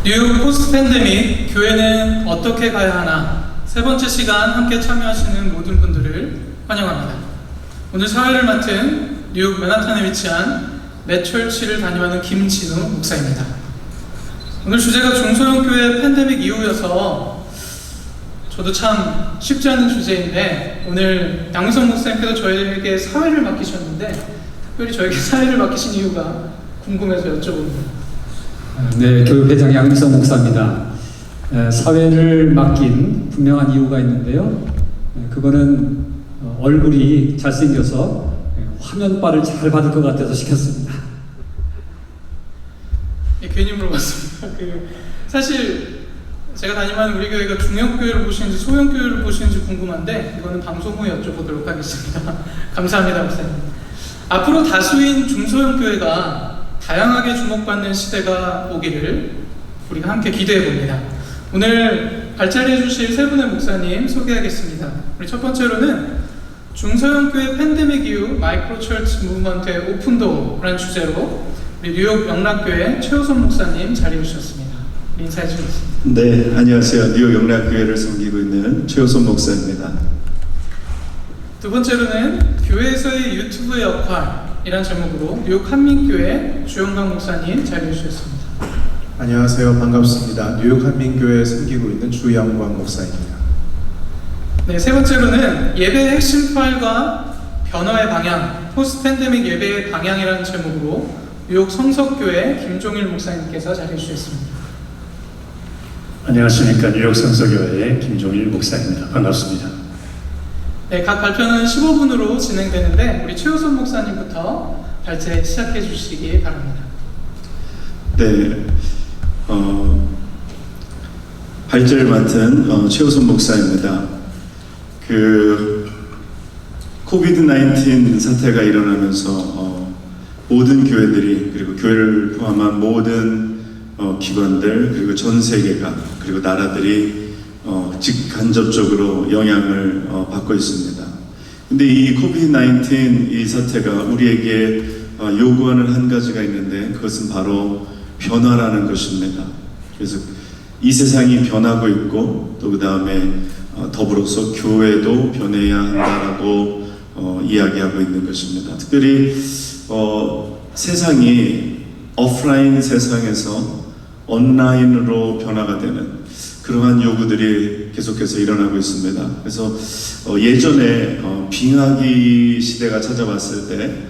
뉴욕 포스트 팬데믹 교회는 어떻게 가야 하나 세 번째 시간 함께 참여하시는 모든 분들을 환영합니다. 오늘 사회를 맡은 뉴욕 맨하탄에 위치한 맷철치를 담임하는 김진우 목사입니다. 오늘 주제가 중소형 교회 팬데믹 이후여서 저도 참 쉽지 않은 주제인데 오늘 양성 목사님께서 저희에게 사회를 맡기셨는데 특별히 저에게 사회를 맡기신 이유가 궁금해서 여쭤봅니다. 네, 교육회장 양미성 목사입니다. 사회를 맡긴 분명한 이유가 있는데요. 그거는 얼굴이 잘생겨서 화면빨을 잘 받을 것 같아서 시켰습니다. 괜히 물어봤습니다. 사실 제가 담임하는 우리 교회가 중형교회를 보시는지 소형교회를 보시는지 궁금한데 이거는 방송 후에 여쭤보도록 하겠습니다. 감사합니다, 목사님. 앞으로 다수인 중소형교회가 다양하게 주목받는 시대가 오기를 우리가 함께 기대해 봅니다. 오늘 발차례해 주실 세 분의 목사님 소개하겠습니다. 우리 첫 번째로는 중소형 교회 팬데믹 이후 마이크로 철치 무브먼트의 오픈도어라는 주제로 우리 뉴욕 영락교회 최호선 목사님 자리해 주셨습니다. 인사해 주시겠습니다. 네, 안녕하세요. 뉴욕 영락교회를 섬기고 있는 최호선 목사입니다. 두 번째로는 교회에서의 유튜브의 역할이란 제목으로 뉴욕 한민교회 주영광 목사님 자리해 주셨습니다. 안녕하세요. 반갑습니다. 뉴욕 한민교회에 섬기고 있는 주영광 목사입니다. 네, 세 번째로는 예배의 핵심 파일과 변화의 방향, 포스트 팬데믹 예배의 방향이라는 제목으로 뉴욕 성석교회 김종일 목사님께서 자리해 주셨습니다. 안녕하십니까. 뉴욕 성서교회의 김종일 목사입니다. 반갑습니다. 네, 각 발표는 15분으로 진행되는데 우리 최우선 목사님부터 발제 시작해 주시기 바랍니다. 네, 발제를 맡은 최호선 목사입니다. 코비드-19 사태가 일어나면서 모든 교회들이 그리고 교회를 포함한 모든 기관들 그리고 전 세계가 그리고 나라들이 직간접적으로 영향을 받고 있습니다. 근데 이 코비드-19 이 사태가 우리에게 요구하는 한 가지가 있는데 그것은 바로 변화라는 것입니다. 그래서 이 세상이 변하고 있고 또 그 다음에 더불어서 교회도 변해야 한다라고 이야기하고 있는 것입니다. 특별히 세상이 오프라인 세상에서 온라인으로 변화가 되는 그러한 요구들이 계속해서 일어나고 있습니다. 그래서 예전에 빙하기 시대가 찾아왔을 때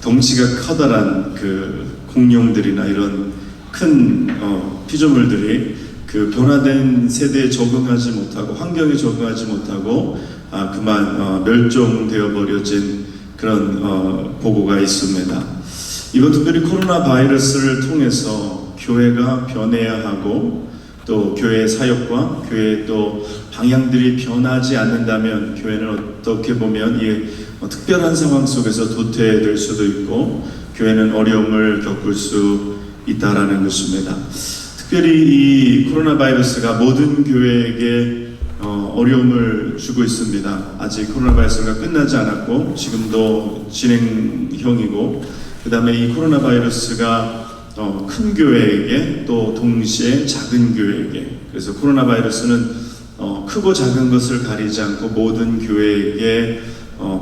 덩치가 커다란 공룡들이나 이런 큰 피조물들이 변화된 세대에 적응하지 못하고 환경에 적응하지 못하고 그만 멸종되어 버려진 그런 보고가 있습니다. 이번 특별히 코로나 바이러스를 통해서 교회가 변해야 하고 또 교회의 사역과 교회의 또 방향들이 변하지 않는다면 교회는 어떻게 보면 이 특별한 상황 속에서 도태될 수도 있고 교회는 어려움을 겪을 수 있다라는 것입니다. 특별히 이 코로나 바이러스가 모든 교회에게 어려움을 주고 있습니다. 아직 코로나 바이러스가 끝나지 않았고 지금도 진행형이고 그 다음에 이 코로나 바이러스가 큰 교회에게 또 동시에 작은 교회에게 그래서 코로나 바이러스는 크고 작은 것을 가리지 않고 모든 교회에게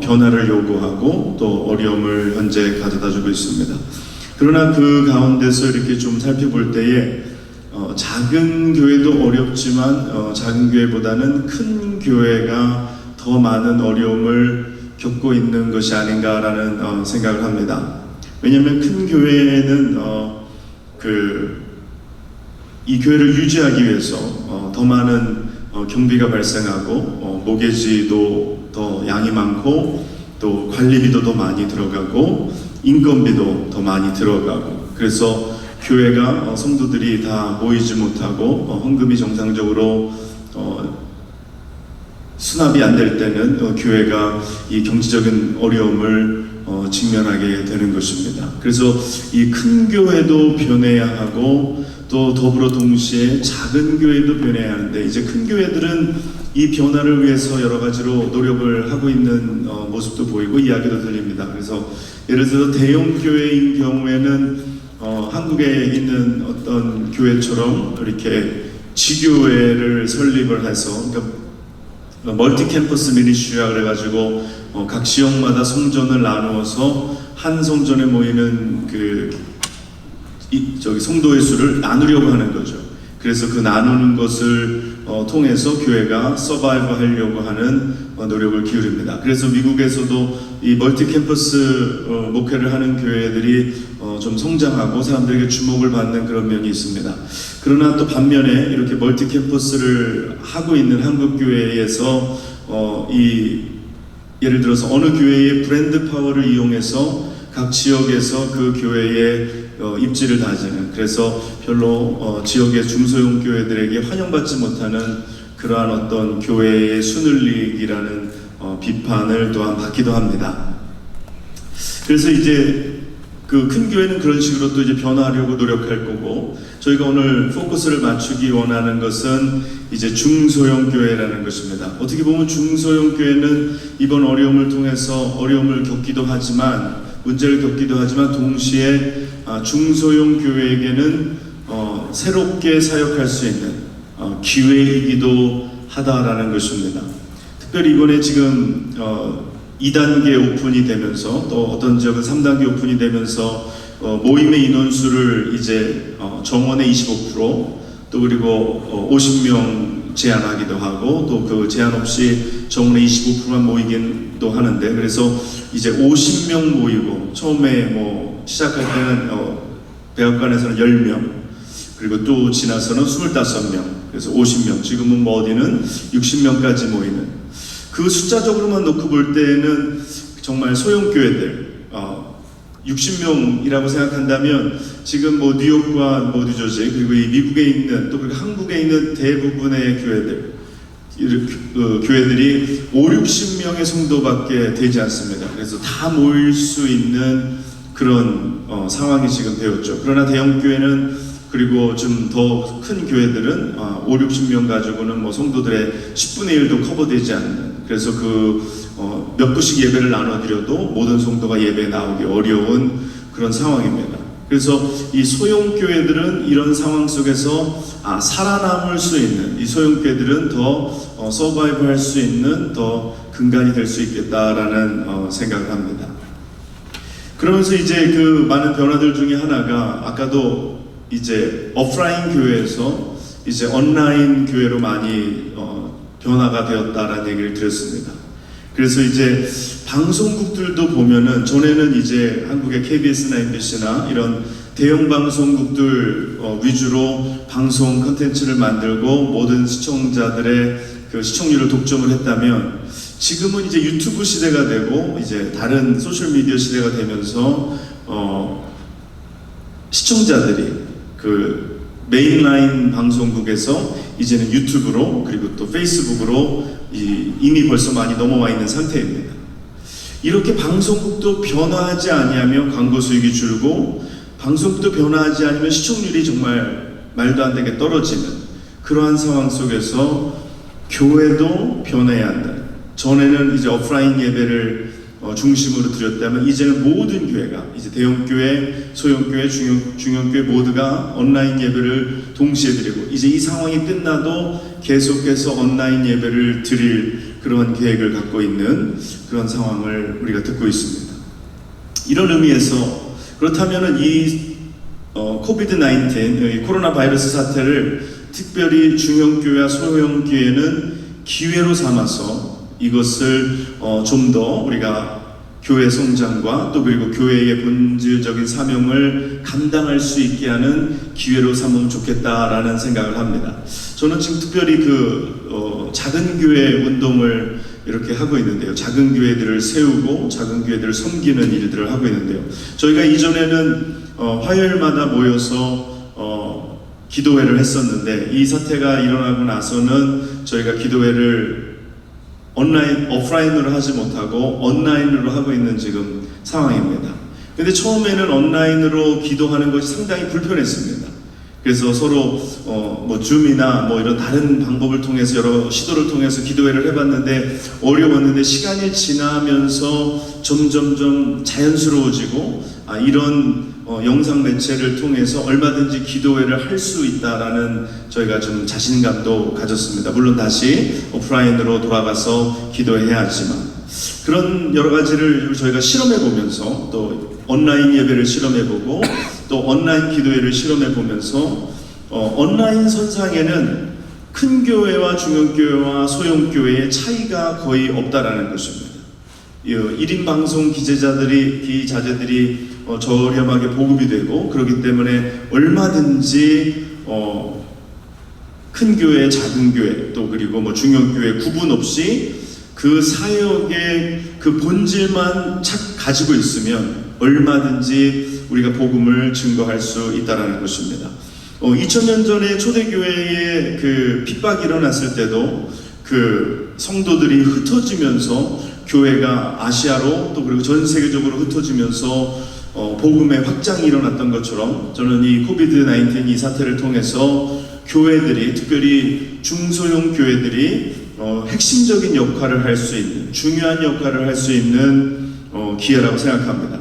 변화를 요구하고 또 어려움을 현재 가져다주고 있습니다. 그러나 그 가운데서 이렇게 좀 살펴볼 때에 작은 교회도 어렵지만 작은 교회보다는 큰 교회가 더 많은 어려움을 겪고 있는 것이 아닌가라는 생각을 합니다. 왜냐하면 큰 교회는 이 교회를 유지하기 위해서 더 많은 경비가 발생하고 모계지도 더 양이 많고 또 관리비도 더 많이 들어가고 인건비도 더 많이 들어가고 그래서 교회가 성도들이 다 모이지 못하고 헌금이 정상적으로 수납이 안 될 때는 교회가 이 경제적인 어려움을 직면하게 되는 것입니다. 그래서 이 큰 교회도 변해야 하고 또 더불어 동시에 작은 교회도 변해야 하는데 이제 큰 교회들은 이 변화를 위해서 여러 가지로 노력을 하고 있는 모습도 보이고 이야기도 들립니다. 그래서 예를 들어 대형 교회인 경우에는 한국에 있는 어떤 교회처럼 이렇게 지교회를 설립을 해서, 그러니까 멀티 캠퍼스 미니스트리라 그래가지고 각 지역마다 성전을 나누어서 한 성전에 모이는 저기 성도의 수를 나누려고 하는 거죠. 그래서 그 나누는 것을 통해서 교회가 서바이브 하려고 하는 노력을 기울입니다. 그래서 미국에서도 이 멀티 캠퍼스 목회를 하는 교회들이 좀 성장하고 사람들에게 주목을 받는 그런 면이 있습니다. 그러나 또 반면에 이렇게 멀티 캠퍼스를 하고 있는 한국 교회에서 예를 들어서 어느 교회의 브랜드 파워를 이용해서 각 지역에서 그 교회의 입지를 다지는, 그래서 별로 지역의 중소형 교회들에게 환영받지 못하는 그러한 어떤 교회의 순을릭이라는 비판을 또한 받기도 합니다. 그래서 이제 그 큰 교회는 그런 식으로 또 이제 변화하려고 노력할 거고, 저희가 오늘 포커스를 맞추기 원하는 것은 이제 중소형 교회라는 것입니다. 어떻게 보면 중소형 교회는 이번 어려움을 통해서 어려움을 겪기도 하지만, 문제를 겪기도 하지만 동시에 중소형 교회에게는 새롭게 사역할 수 있는 기회이기도 하다라는 것입니다. 특별히 이번에 지금 2단계 오픈이 되면서, 또 어떤 지역은 3단계 오픈이 되면서 모임의 인원수를 이제 정원의 25%, 또 그리고 50명 제한하기도 하고, 또 그 제한 없이 정원의 25%만 모이기도 하는데, 그래서 이제 50명 모이고, 처음에 뭐 시작할 때는 백악관에서는 10명, 그리고 또 지나서는 25명, 그래서 50명, 지금은 뭐 어디는 60명까지 모이는, 그 숫자적으로만 놓고 볼 때는 정말 소형교회들 60명이라고 생각한다면, 지금 뭐 뉴욕과 뭐 뉴저지, 그리고 이 미국에 있는, 또 그리고 한국에 있는 대부분의 교회들, 교회들이 50-60명의 성도밖에 되지 않습니다. 그래서 다 모일 수 있는 그런 상황이 지금 되었죠. 그러나 대형교회는, 그리고 좀 더 큰 교회들은 50-60명 가지고는 뭐 성도들의 10분의 1도 커버되지 않는, 그래서 몇 부씩 예배를 나눠드려도 모든 성도가 예배에 나오기 어려운 그런 상황입니다. 그래서 이 소형교회들은 이런 상황 속에서 살아남을 수 있는, 이 소형교회들은 더 서바이브 할 수 있는 더 근간이 될 수 있겠다라는 생각을 합니다. 그러면서 이제 그 많은 변화들 중에 하나가, 아까도 이제 오프라인 교회에서 이제 온라인 교회로 많이 변화가 되었다라는 얘기를 드렸습니다. 그래서 이제 방송국들도 보면은, 전에는 이제 한국의 KBS나 MBC나 이런 대형 방송국들 위주로 방송 컨텐츠를 만들고 모든 시청자들의 그 시청률을 독점을 했다면, 지금은 이제 유튜브 시대가 되고 이제 다른 소셜 미디어 시대가 되면서 시청자들이 그 메인라인 방송국에서 이제는 유튜브로, 그리고 또 페이스북으로 이미 벌써 많이 넘어와 있는 상태입니다. 이렇게 방송국도 변화하지 아니하면 광고 수익이 줄고, 방송국도 변화하지 않으면 시청률이 정말 말도 안 되게 떨어지는 그러한 상황 속에서 교회도 변해야 한다. 전에는 이제 오프라인 예배를 중심으로 드렸다면, 이제는 모든 교회가, 이제 대형교회, 소형교회, 중형교회 모두가 온라인 예배를 동시에 드리고, 이제 이 상황이 끝나도 계속해서 온라인 예배를 드릴 그런 계획을 갖고 있는 그런 상황을 우리가 듣고 있습니다. 이런 의미에서, 그렇다면 이 코비드-19, 코로나 바이러스 사태를 특별히 중형교회와 소형교회는 기회로 삼아서 이것을 좀 더 우리가 교회 성장과, 또 그리고 교회의 본질적인 사명을 감당할 수 있게 하는 기회로 삼으면 좋겠다라는 생각을 합니다. 저는 지금 특별히 작은 교회 운동을 이렇게 하고 있는데요. 작은 교회들을 세우고 작은 교회들을 섬기는 일들을 하고 있는데요. 저희가 이전에는 화요일마다 모여서 기도회를 했었는데, 이 사태가 일어나고 나서는 저희가 기도회를 오프라인으로 하지 못하고 온라인으로 하고 있는 지금 상황입니다. 근데 처음에는 온라인으로 기도하는 것이 상당히 불편했습니다. 그래서 서로 뭐 줌이나 뭐 이런 다른 방법을 통해서, 여러 시도를 통해서 기도회를 해봤는데 어려웠는데, 시간이 지나면서 점점점 자연스러워지고, 이런 영상 매체를 통해서 얼마든지 기도회를 할 수 있다라는 저희가 좀 자신감도 가졌습니다. 물론 다시 오프라인으로 돌아가서 기도해야 하지만 그런 여러 가지를 저희가 실험해 보면서 또 온라인 예배를 실험해 보고 또 온라인 기도회를 실험해 보면서 온라인 선상에는 큰 교회와 중형교회와 소형교회의 차이가 거의 없다라는 것입니다. 1인 방송 기자재들이 저렴하게 보급이 되고 그렇기 때문에 얼마든지 큰 교회, 작은 교회 또 그리고 뭐 중형교회 구분 없이 그 사역의 그 본질만 가지고 있으면 얼마든지 우리가 복음을 증거할 수 있다라는 것입니다. 2000년 전에 초대교회에 그 핍박이 일어났을 때도 그 성도들이 흩어지면서 교회가 아시아로 또 그리고 전 세계적으로 흩어지면서 복음의 확장이 일어났던 것처럼 저는 이 코비드-19 이 사태를 통해서 교회들이 특별히 중소형 교회들이 핵심적인 역할을 할 수 있는 중요한 역할을 할 수 있는 기회라고 생각합니다.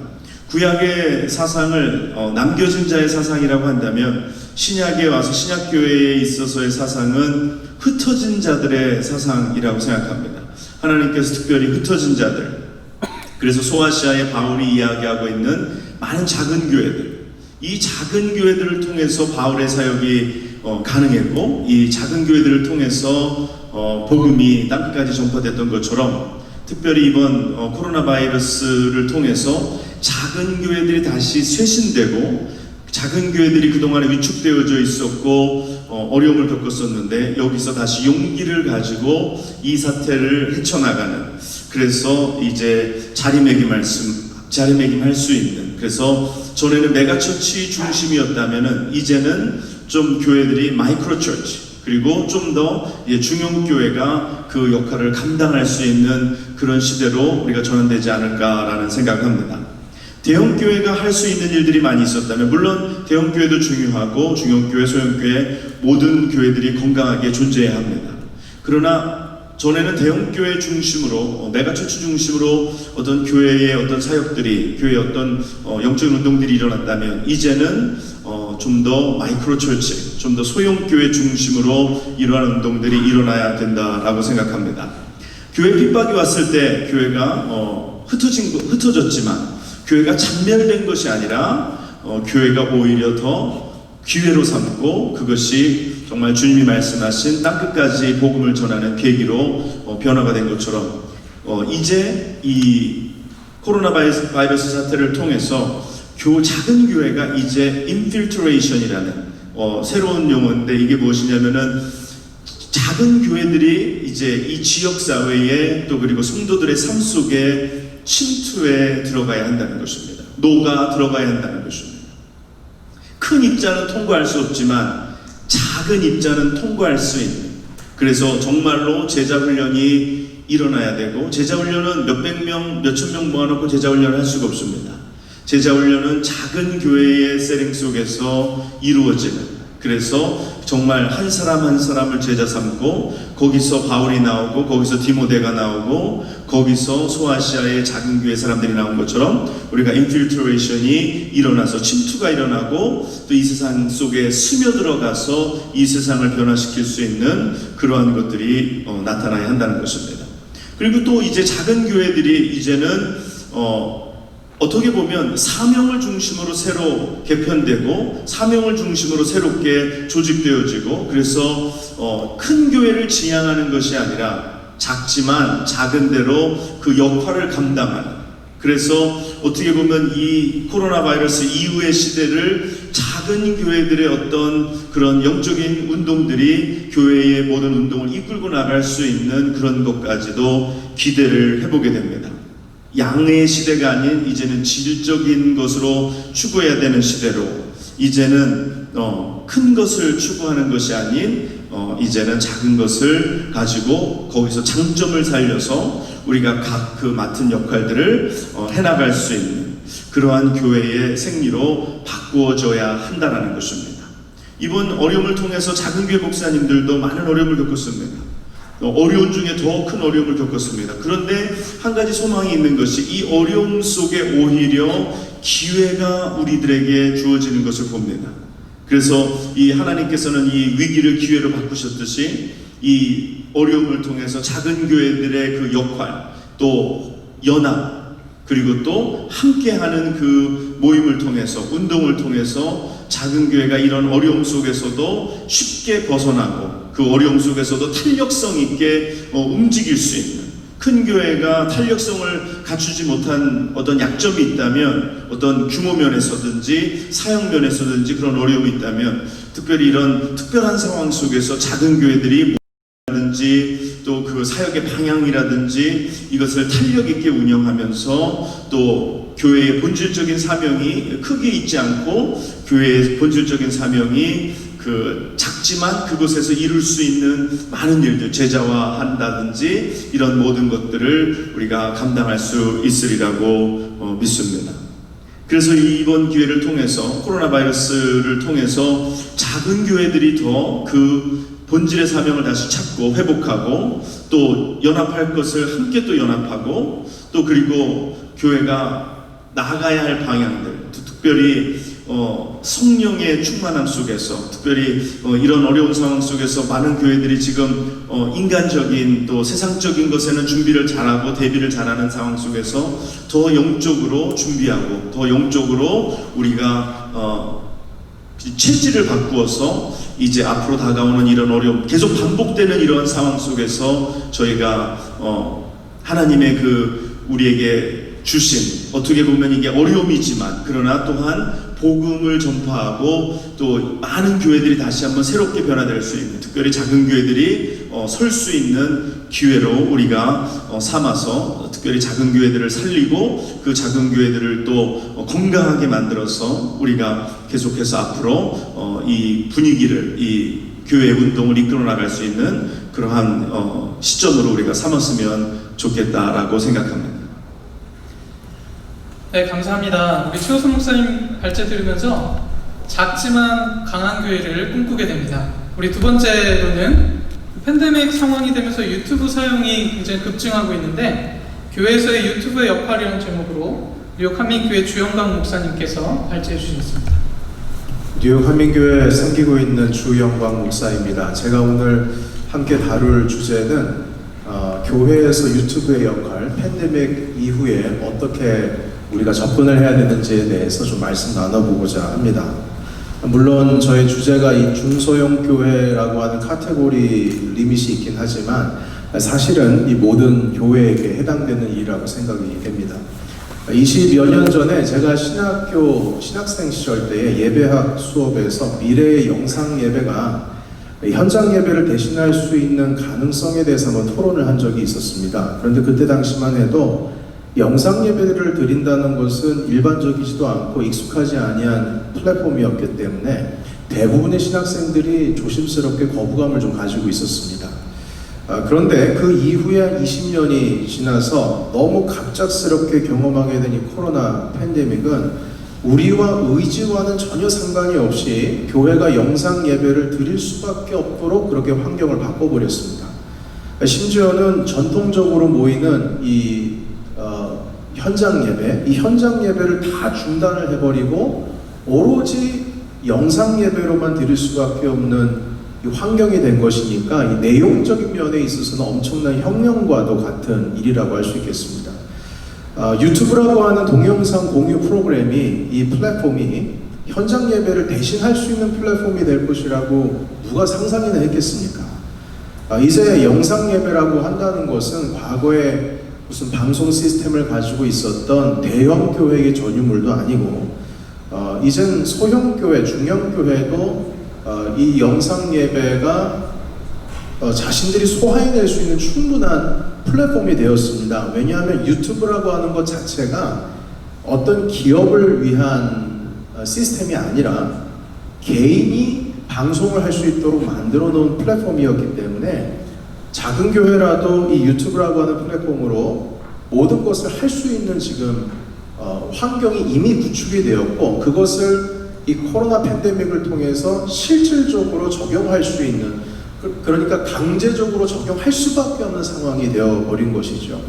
구약의 사상을 남겨진 자의 사상이라고 한다면 신약에 와서 신약교회에 있어서의 사상은 흩어진 자들의 사상이라고 생각합니다. 하나님께서 특별히 흩어진 자들, 그래서 소아시아의 바울이 이야기하고 있는 많은 작은 교회들, 이 작은 교회들을 통해서 바울의 사역이 가능했고 이 작은 교회들을 통해서 복음이 땅끝까지 전파됐던 것처럼 특별히 이번 코로나 바이러스를 통해서 작은 교회들이 다시 쇄신되고 작은 교회들이 그동안에 위축되어져 있었고 어려움을 겪었었는데 여기서 다시 용기를 가지고 이 사태를 헤쳐나가는, 그래서 이제 자리매김할 수 있는, 그래서 전에는 메가처치 중심이었다면은 이제는 좀 교회들이 마이크로처치 그리고 좀 더 중형교회가 그 역할을 감당할 수 있는 그런 시대로 우리가 전환되지 않을까라는 생각을 합니다. 대형교회가 할 수 있는 일들이 많이 있었다면 물론 대형교회도 중요하고 중형교회, 소형교회 모든 교회들이 건강하게 존재해야 합니다. 그러나 전에는 대형교회 중심으로 메가처치 중심으로 어떤 교회의 어떤 사역들이 교회의 어떤 영적인 운동들이 일어났다면 이제는 좀 더 마이크로처치, 좀 더 소형교회 중심으로 이러한 운동들이 일어나야 된다라고 생각합니다. 교회 핍박이 왔을 때 교회가 흩어졌지만 교회가 잔멸된 것이 아니라 교회가 오히려 더 기회로 삼고 그것이 정말 주님이 말씀하신 땅끝까지 복음을 전하는 계기로 변화가 된 것처럼 이제 이 코로나 바이러스 사태를 통해서 작은 교회가 이제 인필트레이션이라는 새로운 용어인데 이게 무엇이냐면은 작은 교회들이 이제 이 지역 사회에 또 그리고 성도들의 삶 속에 침투에 들어가야 한다는 것입니다. 녹아 들어가야 한다는 것입니다. 큰 입자는 통과할 수 없지만 작은 입자는 통과할 수 있는, 그래서 정말로 제자훈련이 일어나야 되고 제자훈련은 몇백 명, 몇천 명 모아놓고 제자훈련을 할 수가 없습니다. 제자훈련은 작은 교회의 세팅 속에서 이루어지는, 그래서 정말 한 사람 한 사람을 제자 삼고 거기서 바울이 나오고 거기서 디모데가 나오고 거기서 소아시아의 작은 교회 사람들이 나온 것처럼 우리가 인필트레이션이 일어나서 침투가 일어나고 또 이 세상 속에 스며들어가서 이 세상을 변화시킬 수 있는 그러한 것들이 나타나야 한다는 것입니다. 그리고 또 이제 작은 교회들이 이제는 어떻게 보면 사명을 중심으로 새로 개편되고 사명을 중심으로 새롭게 조직되어지고, 그래서 큰 교회를 지향하는 것이 아니라 작지만 작은 대로 그 역할을 감당하는, 그래서 어떻게 보면 이 코로나 바이러스 이후의 시대를 작은 교회들의 어떤 그런 영적인 운동들이 교회의 모든 운동을 이끌고 나갈 수 있는 그런 것까지도 기대를 해보게 됩니다. 양의 시대가 아닌 이제는 질적인 것으로 추구해야 되는 시대로, 이제는 큰 것을 추구하는 것이 아닌 이제는 작은 것을 가지고 거기서 장점을 살려서 우리가 각 그 맡은 역할들을 해나갈 수 있는 그러한 교회의 생리로 바꾸어져야 한다는 것입니다. 이번 어려움을 통해서 작은 교회 목사님들도 많은 어려움을 겪었습니다. 어려움 중에 더 큰 어려움을 겪었습니다. 그런데 한 가지 소망이 있는 것이 이 어려움 속에 오히려 기회가 우리들에게 주어지는 것을 봅니다. 그래서 이 하나님께서는 이 위기를 기회로 바꾸셨듯이 이 어려움을 통해서 작은 교회들의 그 역할, 또 연합, 그리고 또 함께하는 그 모임을 통해서, 운동을 통해서 작은 교회가 이런 어려움 속에서도 쉽게 벗어나고 그 어려움 속에서도 탄력성 있게 움직일 수 있는, 큰 교회가 탄력성을 갖추지 못한 어떤 약점이 있다면, 어떤 규모 면에서든지 사역 면에서든지 그런 어려움이 있다면, 특별히 이런 특별한 상황 속에서 작은 교회들이 든지 또 그 사역의 방향이라든지 이것을 탄력 있게 운영하면서 또 교회의 본질적인 사명이 크게 있지 않고 교회의 본질적인 사명이 그 작지만 그곳에서 이룰 수 있는 많은 일들, 제자화한다든지 이런 모든 것들을 우리가 감당할 수 있으리라고 믿습니다. 그래서 이번 기회를 통해서, 코로나 바이러스를 통해서 작은 교회들이 더 그 본질의 사명을 다시 찾고 회복하고 또 연합할 것을 함께 또 연합하고, 또 그리고 교회가 나아가야 할 방향들, 특별히 성령의 충만함 속에서, 특별히 이런 어려운 상황 속에서 많은 교회들이 지금 인간적인 또 세상적인 것에는 준비를 잘하고 대비를 잘하는 상황 속에서 더 영적으로 준비하고 더 영적으로 우리가 체질을 바꾸어서 이제 앞으로 다가오는 이런 어려움, 계속 반복되는 이러한 상황 속에서 저희가 하나님의 그 우리에게 주신, 어떻게 보면 이게 어려움이지만 그러나 또한 복음을 전파하고 또 많은 교회들이 다시 한번 새롭게 변화될 수 있는, 특별히 작은 교회들이 설 수 있는 기회로 우리가 삼아서 특별히 작은 교회들을 살리고 그 작은 교회들을 또 건강하게 만들어서 우리가 계속해서 앞으로 이 분위기를, 이 교회 운동을 이끌어 나갈 수 있는 그러한 시점으로 우리가 삼았으면 좋겠다라고 생각합니다. 네, 감사합니다. 우리 최호선 목사님 발제 들으면서 작지만 강한 교회를 꿈꾸게 됩니다. 우리 두 번째로는 팬데믹 상황이 되면서 유튜브 사용이 굉장히 급증하고 있는데, 교회에서의 유튜브의 역할이라는 제목으로 뉴욕 한민교회 주영광 목사님께서 발제해 주시겠습니다. 뉴욕 한민교회 섬기고 있는 주영광 목사입니다. 제가 오늘 함께 다룰 주제는 교회에서 유튜브의 역할, 팬데믹 이후에 어떻게 우리가 접근을 해야 되는지에 대해서 좀 말씀 나눠보고자 합니다. 물론 저의 주제가 이 중소형 교회라고 하는 카테고리 리밋이 있긴 하지만 사실은 이 모든 교회에게 해당되는 일이라고 생각이 됩니다. 20여 년 전에 제가 신학생 시절 때에 예배학 수업에서 미래의 영상 예배가 현장 예배를 대신할 수 있는 가능성에 대해서 한번 토론을 한 적이 있었습니다. 그런데 그때 당시만 해도 영상 예배를 드린다는 것은 일반적이지도 않고 익숙하지 아니한 플랫폼이었기 때문에 대부분의 신학생들이 조심스럽게 거부감을 좀 가지고 있었습니다. 그런데 그 이후에 20년이 지나서 너무 갑작스럽게 경험하게 된 이 코로나 팬데믹은 우리와 의지와는 전혀 상관이 없이 교회가 영상 예배를 드릴 수밖에 없도록 그렇게 환경을 바꿔버렸습니다. 심지어는 전통적으로 모이는 이 현장 예배, 이 현장 예배를 다 중단을 해버리고 오로지 영상 예배로만 드릴 수밖에 없는 이 환경이 된 것이니까 이 내용적인 면에 있어서는 엄청난 혁명과도 같은 일이라고 할 수 있겠습니다. 유튜브라고 하는 동영상 공유 프로그램이, 이 플랫폼이 현장 예배를 대신할 수 있는 플랫폼이 될 것이라고 누가 상상이나 했겠습니까? 이제 영상 예배라고 한다는 것은 과거에 무슨 방송 시스템을 가지고 있었던 대형 교회의 전유물도 아니고 이젠 소형 교회, 중형 교회도 이 영상 예배가 자신들이 소화해낼 수 있는 충분한 플랫폼이 되었습니다. 왜냐하면 유튜브라고 하는 것 자체가 어떤 기업을 위한 시스템이 아니라 개인이 방송을 할 수 있도록 만들어 놓은 플랫폼이었기 때문에 작은 교회라도 이 유튜브라고 하는 플랫폼으로 모든 것을 할 수 있는 지금 환경이 이미 구축이 되었고, 그것을 이 코로나 팬데믹을 통해서 실질적으로 적용할 수 있는, 그러니까 강제적으로 적용할 수밖에 없는 상황이 되어버린 것이죠.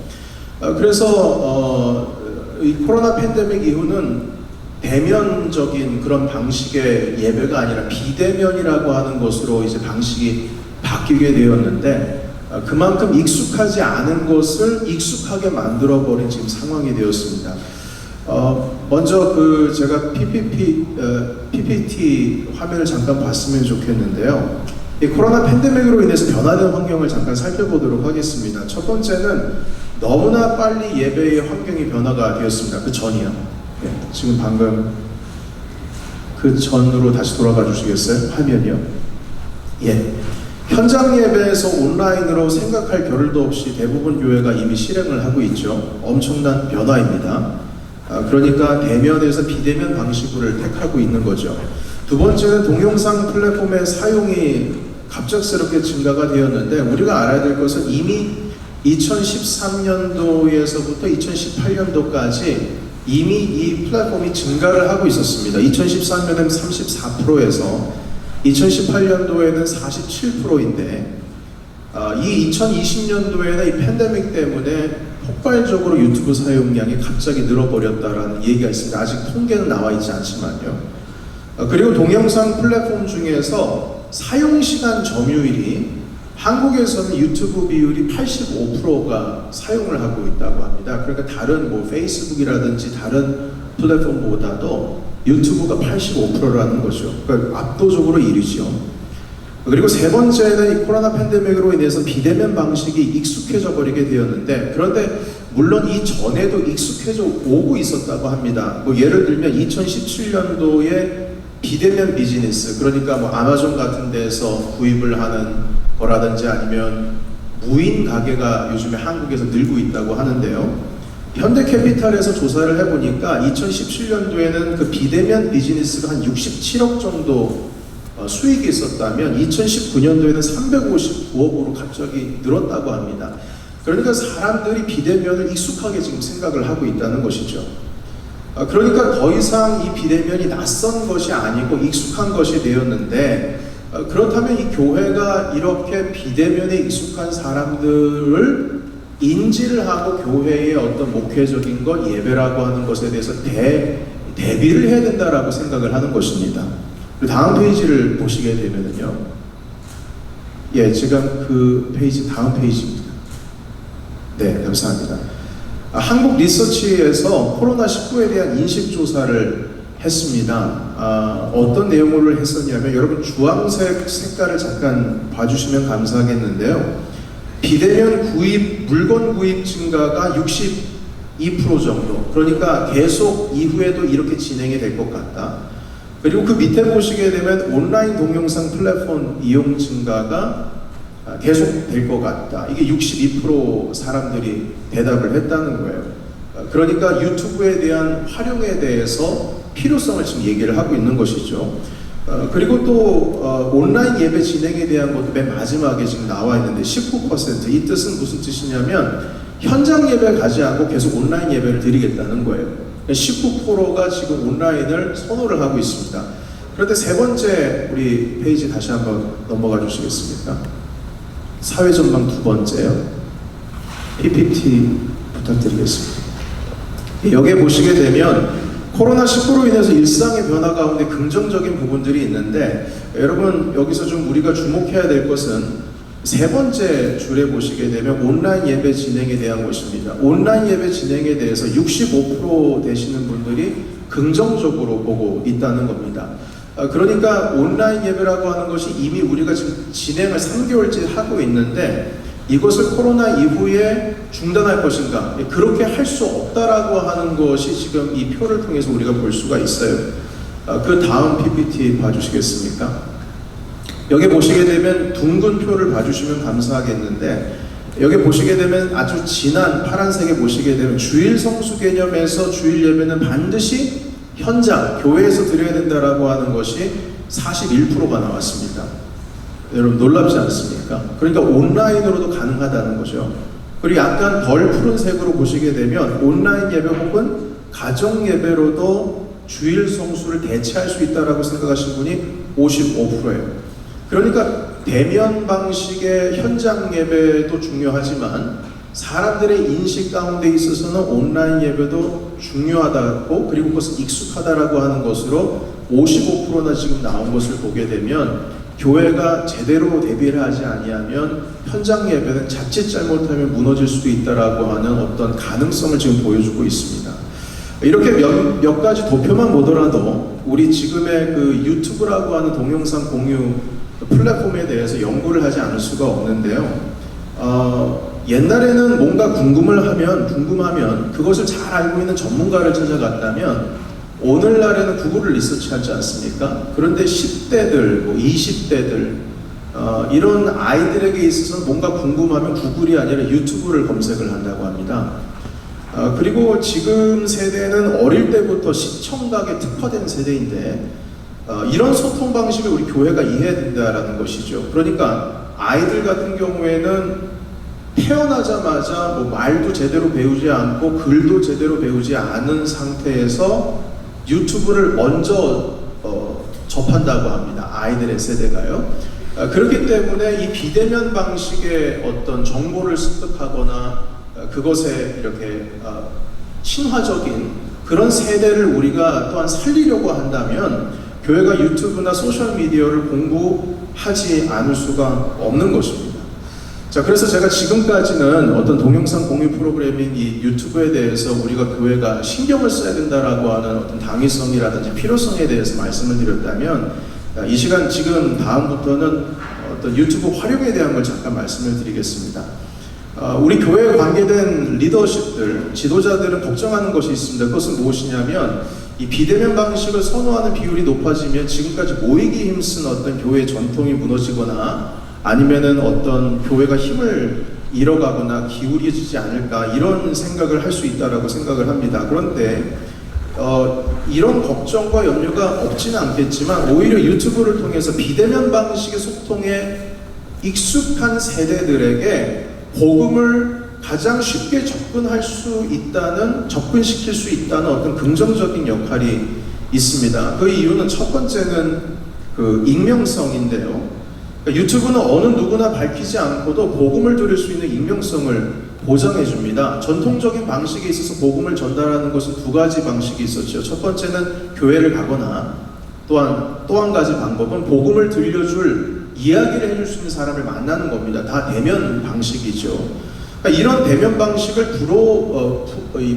그래서 이 코로나 팬데믹 이후는 대면적인 그런 방식의 예배가 아니라 비대면이라고 하는 것으로 이제 방식이 바뀌게 되었는데 그만큼 익숙하지 않은 것을 익숙하게 만들어버린 지금 상황이 되었습니다. 먼저 제가 PPT 화면을 잠깐 봤으면 좋겠는데요. 이 코로나 팬데믹으로 인해서 변화된 환경을 잠깐 살펴보도록 하겠습니다. 첫 번째는 너무나 빨리 예배의 환경이 변화가 되었습니다. 그 전이요. 네, 지금 방금 그 전으로 다시 돌아가 주시겠어요? 화면이요. 예. 현장 예배에서 온라인으로 생각할 겨를도 없이 대부분 교회가 이미 실행을 하고 있죠. 엄청난 변화입니다. 그러니까 대면에서 비대면 방식을 택하고 있는 거죠. 두 번째는 동영상 플랫폼의 사용이 갑작스럽게 증가가 되었는데 우리가 알아야 될 것은 이미 2013년도에서부터 2018년도까지 이미 이 플랫폼이 증가를 하고 있었습니다. 2013년에는 34%에서 2018년도에는 47%인데 이 2020년도에는 이 팬데믹 때문에 폭발적으로 유튜브 사용량이 갑자기 늘어버렸다라는 얘기가 있습니다. 아직 통계는 나와 있지 않지만요. 그리고 동영상 플랫폼 중에서 사용시간 점유율이 한국에서는 유튜브 비율이 85%가 사용을 하고 있다고 합니다. 그러니까 다른 페이스북이라든지 다른 플랫폼보다도 유튜브가 85%라는 거죠. 그러니까 압도적으로 1위죠. 그리고 세 번째는 이 코로나 팬데믹으로 인해서 비대면 방식이 익숙해져 버리게 되었는데 그런데 물론 이 전에도 익숙해져 오고 있었다고 합니다. 예를 들면 2017년도에 비대면 비즈니스, 그러니까 아마존 같은 데서 구입을 하는 거라든지 아니면 무인 가게가 요즘에 한국에서 늘고 있다고 하는데요. 현대캐피탈에서 조사를 해보니까 2017년도에는 그 비대면 비즈니스가 한 67억 정도 수익이 있었다면 2019년도에는 359억으로 갑자기 늘었다고 합니다. 그러니까 사람들이 비대면을 익숙하게 지금 생각을 하고 있다는 것이죠. 그러니까 더 이상 이 비대면이 낯선 것이 아니고 익숙한 것이 되었는데 그렇다면 이 교회가 이렇게 비대면에 익숙한 사람들을 인지를 하고 교회의 어떤 목회적인 것, 예배라고 하는 것에 대해서 대비를 해야 된다라고 생각을 하는 것입니다. 다음 페이지를 보시게 되면은요. 예, 지금 그 페이지 다음 페이지입니다. 네, 감사합니다. 한국 리서치에서 코로나19에 대한 인식조사를 했습니다. 어떤 내용을 했었냐면 여러분 주황색 색깔을 잠깐 봐주시면 감사하겠는데요. 비대면 구입, 물건 구입 증가가 62% 정도. 그러니까 계속 이후에도 이렇게 진행이 될 것 같다. 그리고 그 밑에 보시게 되면 온라인 동영상 플랫폼 이용 증가가 계속 될 것 같다. 이게 62% 사람들이 대답을 했다는 거예요. 그러니까 유튜브에 대한 활용에 대해서 필요성을 지금 얘기를 하고 있는 것이죠. 그리고 또 온라인 예배 진행에 대한 것도 맨 마지막에 지금 나와 있는데 19%. 이 뜻은 무슨 뜻이냐면 현장 예배 가지 않고 계속 온라인 예배를 드리겠다는 거예요. 19%가 지금 온라인을 선호를 하고 있습니다. 그런데 세 번째 우리 페이지 다시 한번 넘어가 주시겠습니까? 사회 전망 두 번째요. PPT 부탁드리겠습니다. 여기에 보시게 되면 코로나19로 인해서 일상의 변화 가운데 긍정적인 부분들이 있는데 여러분 여기서 좀 우리가 주목해야 될 것은 세 번째 줄에 보시게 되면 온라인 예배 진행에 대한 것입니다. 온라인 예배 진행에 대해서 65% 되시는 분들이 긍정적으로 보고 있다는 겁니다. 그러니까 온라인 예배라고 하는 것이 이미 우리가 지금 진행을 3개월째 하고 있는데 이것을 코로나 이후에 중단할 것인가? 그렇게 할 수 없다라고 하는 것이 지금 이 표를 통해서 우리가 볼 수가 있어요. 그 다음 PPT 봐주시겠습니까? 여기 보시게 되면 둥근 표를 봐주시면 감사하겠는데 여기 보시게 되면 아주 진한 파란색에 보시게 되면 주일 성수 개념에서 주일 예배는 반드시 현장, 교회에서 드려야 된다라고 하는 것이 41%가 나왔습니다. 여러분 놀랍지 않습니까? 그러니까 온라인으로도 가능하다는 거죠. 그리고 약간 덜 푸른색으로 보시게 되면 온라인 예배 혹은 가정 예배로도 주일 성수를 대체할 수 있다라고 생각하시는 분이 55%예요. 그러니까 대면 방식의 현장 예배도 중요하지만 사람들의 인식 가운데 있어서는 온라인 예배도 중요하다고 그리고 그것은 익숙하다라고 하는 것으로 55%나 지금 나온 것을 보게 되면 교회가 제대로 대비를 하지 아니하면 현장 예배는 자칫 잘못하면 무너질 수도 있다라고 하는 어떤 가능성을 지금 보여주고 있습니다. 이렇게 몇 가지 도표만 보더라도 우리 지금의 그 유튜브라고 하는 동영상 공유 플랫폼에 대해서 연구를 하지 않을 수가 없는데요. 옛날에는 뭔가 궁금하면 그것을 잘 알고 있는 전문가를 찾아갔다면 오늘날에는 구글을 리서치하지 않습니까? 그런데 10대들, 20대들 이런 아이들에게 있어서는 뭔가 궁금하면 구글이 아니라 유튜브를 검색을 한다고 합니다. 그리고 지금 세대는 어릴 때부터 시청각에 특화된 세대인데 이런 소통 방식을 우리 교회가 이해해야 된다는 것이죠. 그러니까 아이들 같은 경우에는 태어나자마자 말도 제대로 배우지 않고 글도 제대로 배우지 않은 상태에서 유튜브를 먼저 접한다고 합니다. 아이들의 세대가요. 그렇기 때문에 이 비대면 방식의 어떤 정보를 습득하거나 그것에 이렇게 친화적인 그런 세대를 우리가 또한 살리려고 한다면 교회가 유튜브나 소셜미디어를 공부하지 않을 수가 없는 것입니다. 자, 그래서 제가 지금까지는 어떤 동영상 공유 프로그래밍 이 유튜브에 대해서 우리가 교회가 신경을 써야 된다라고 하는 어떤 당위성이라든지 필요성에 대해서 말씀을 드렸다면 이 시간 지금 다음부터는 어떤 유튜브 활용에 대한 걸 잠깐 말씀을 드리겠습니다. 우리 교회에 관계된 리더십들, 지도자들은 걱정하는 것이 있습니다. 그것은 무엇이냐면 이 비대면 방식을 선호하는 비율이 높아지면 지금까지 모이기 힘쓴 어떤 교회의 전통이 무너지거나 아니면은 어떤 교회가 힘을 잃어가거나 기울여지지 않을까 이런 생각을 할 수 있다라고 생각을 합니다. 그런데 이런 걱정과 염려가 없지는 않겠지만 오히려 유튜브를 통해서 비대면 방식의 소통에 익숙한 세대들에게 복음을 가장 쉽게 접근시킬 수 있다는 어떤 긍정적인 역할이 있습니다. 그 이유는 첫 번째는 그 익명성인데요. 유튜브는 어느 누구나 밝히지 않고도 복음을 들을 수 있는 익명성을 보장해 줍니다. 전통적인 방식에 있어서 복음을 전달하는 것은 두 가지 방식이 있었죠. 첫 번째는 교회를 가거나 또한 또 한 가지 방법은 복음을 들려줄 이야기를 해줄 수 있는 사람을 만나는 겁니다. 다 대면 방식이죠. 그러니까 이런 대면 방식을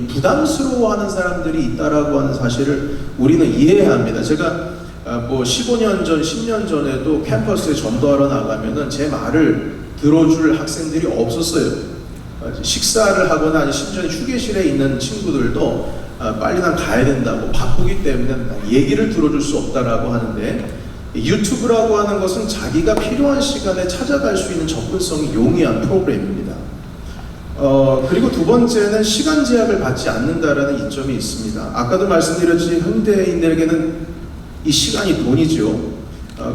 부담스러워하는 사람들이 있다라고 하는 사실을 우리는 이해해야 합니다. 제가 15년 전, 10년 전에도 캠퍼스에 전도하러 나가면은 제 말을 들어줄 학생들이 없었어요. 식사를 하거나 아니 심지어 휴게실에 있는 친구들도 빨리 난 가야 된다고 바쁘기 때문에 얘기를 들어줄 수 없다라고 하는데 유튜브라고 하는 것은 자기가 필요한 시간에 찾아갈 수 있는 접근성이 용이한 프로그램입니다. 그리고 두 번째는 시간 제약을 받지 않는다라는 이점이 있습니다. 아까도 말씀드렸듯이 현대인들에게는 이 시간이 돈이죠.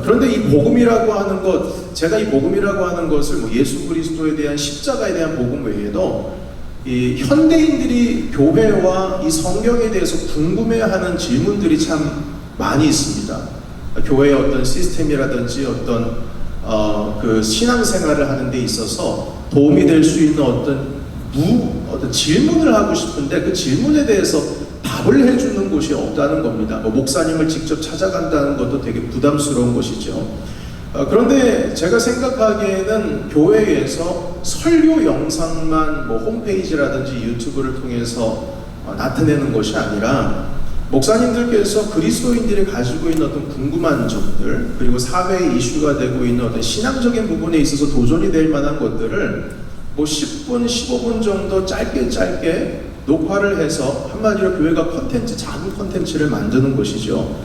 그런데 이 복음이라고 하는 것, 제가 이 복음이라고 하는 것을 예수 그리스도에 대한 십자가에 대한 복음 외에도 이 현대인들이 교회와 이 성경에 대해서 궁금해하는 질문들이 참 많이 있습니다. 교회의 어떤 시스템이라든지 어떤 그 신앙생활을 하는 데 있어서 도움이 될 수 있는 어떤 질문을 하고 싶은데 그 질문에 대해서 답을 해주는 곳이 없다는 겁니다. 목사님을 직접 찾아간다는 것도 되게 부담스러운 것이죠. 그런데 제가 생각하기에는 교회에서 설교 영상만 홈페이지라든지 유튜브를 통해서 나타내는 것이 아니라 목사님들께서 그리스도인들이 가지고 있는 어떤 궁금한 점들 그리고 사회의 이슈가 되고 있는 어떤 신앙적인 부분에 있어서 도전이 될 만한 것들을 10분, 15분 정도 짧게 녹화를 해서 한마디로 교회가 작은 콘텐츠를 만드는 것이죠.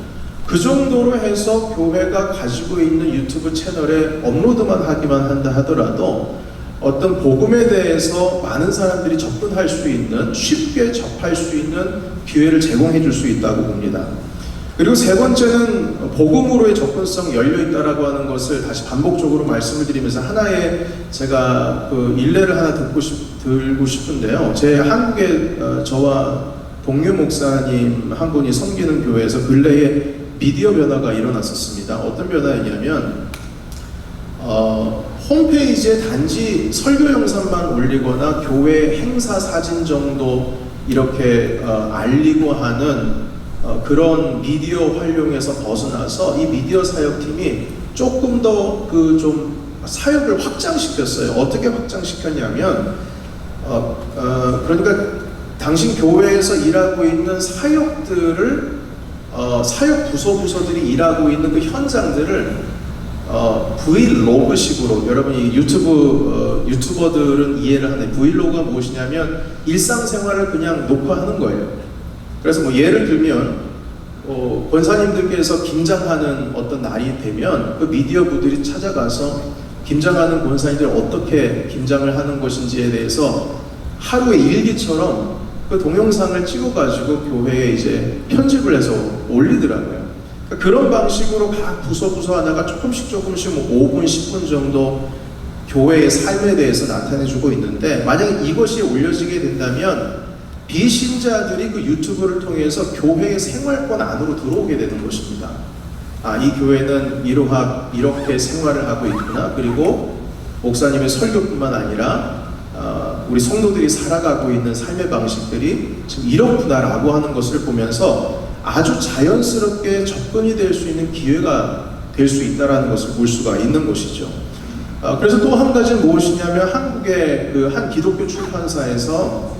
그 정도로 해서 교회가 가지고 있는 유튜브 채널에 업로드만 하기만 한다 하더라도 어떤 복음에 대해서 많은 사람들이 접근할 수 있는, 쉽게 접할 수 있는 기회를 제공해 줄 수 있다고 봅니다. 그리고 세 번째는 복음으로의 접근성 열려있다라고 하는 것을 다시 반복적으로 말씀을 드리면서 하나의 제가 그 일례를 하나 들고 싶은데요. 제 한국에 저와 동료 목사님 한 분이 섬기는 교회에서 근래에 미디어 변화가 일어났었습니다. 어떤 변화였냐면 홈페이지에 단지 설교 영상만 올리거나 교회 행사 사진 정도 이렇게 알리고 하는 그런 미디어 활용에서 벗어나서 이 미디어 사역팀이 조금 더 그 좀 사역을 확장시켰어요. 어떻게 확장시켰냐면 그러니까 당신 교회에서 일하고 있는 사역들을 사역 부서들이 일하고 있는 그 현장들을 브이로그식으로, 여러분이 유튜버들은 이해를 하네. 브이로그가 무엇이냐면 일상생활을 그냥 녹화하는 거예요. 그래서 뭐 예를 들면 권사님들께서 김장하는 어떤 날이 되면 그 미디어 부들이 찾아가서 김장하는 권사님들이 어떻게 김장을 하는 것인지에 대해서 하루의 일기처럼 그 동영상을 찍어가지고 교회에 이제 편집을 해서 올리더라고요. 그러니까 그런 방식으로 각 부서 하나가 조금씩 뭐 5분, 10분 정도 교회의 삶에 대해서 나타내주고 있는데, 만약에 이것이 올려지게 된다면 비신자들이 그 유튜브를 통해서 교회의 생활권 안으로 들어오게 되는 것입니다. 이 교회는 이렇게 생활을 하고 있구나. 그리고 목사님의 설교뿐만 아니라 우리 성도들이 살아가고 있는 삶의 방식들이 지금 이렇구나라고 하는 것을 보면서 아주 자연스럽게 접근이 될 수 있는 기회가 될 수 있다는 것을 볼 수가 있는 것이죠. 그래서 또 한 가지는 무엇이냐면, 한국의 그 한 기독교 출판사에서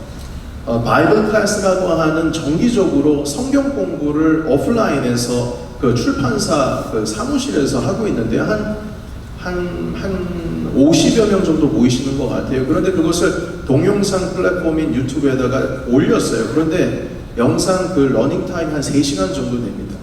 바이블 클래스라고 하는 정기적으로 성경 공부를 오프라인에서 그 출판사 그 사무실에서 하고 있는데요. 한 50여 명 정도 모이시는 것 같아요. 그런데 그것을 동영상 플랫폼인 유튜브에다가 올렸어요. 그런데 영상 그 러닝타임 한 3시간 정도 됩니다.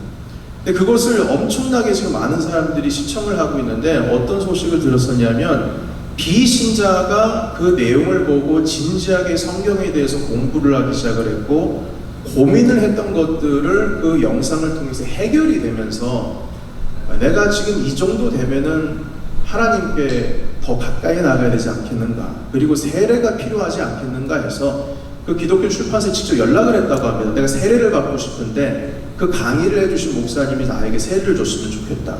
근데 그것을 엄청나게 지금 많은 사람들이 시청을 하고 있는데, 어떤 소식을 들었었냐면 비신자가 그 내용을 보고 진지하게 성경에 대해서 공부를 하기 시작을 했고, 고민을 했던 것들을 그 영상을 통해서 해결이 되면서 내가 지금 이 정도 되면은 하나님께 더 가까이 나가야 되지 않겠는가, 그리고 세례가 필요하지 않겠는가 해서 그 기독교 출판사에 직접 연락을 했다고 합니다. 내가 세례를 받고 싶은데 그 강의를 해주신 목사님이 나에게 세례를 줬으면 좋겠다.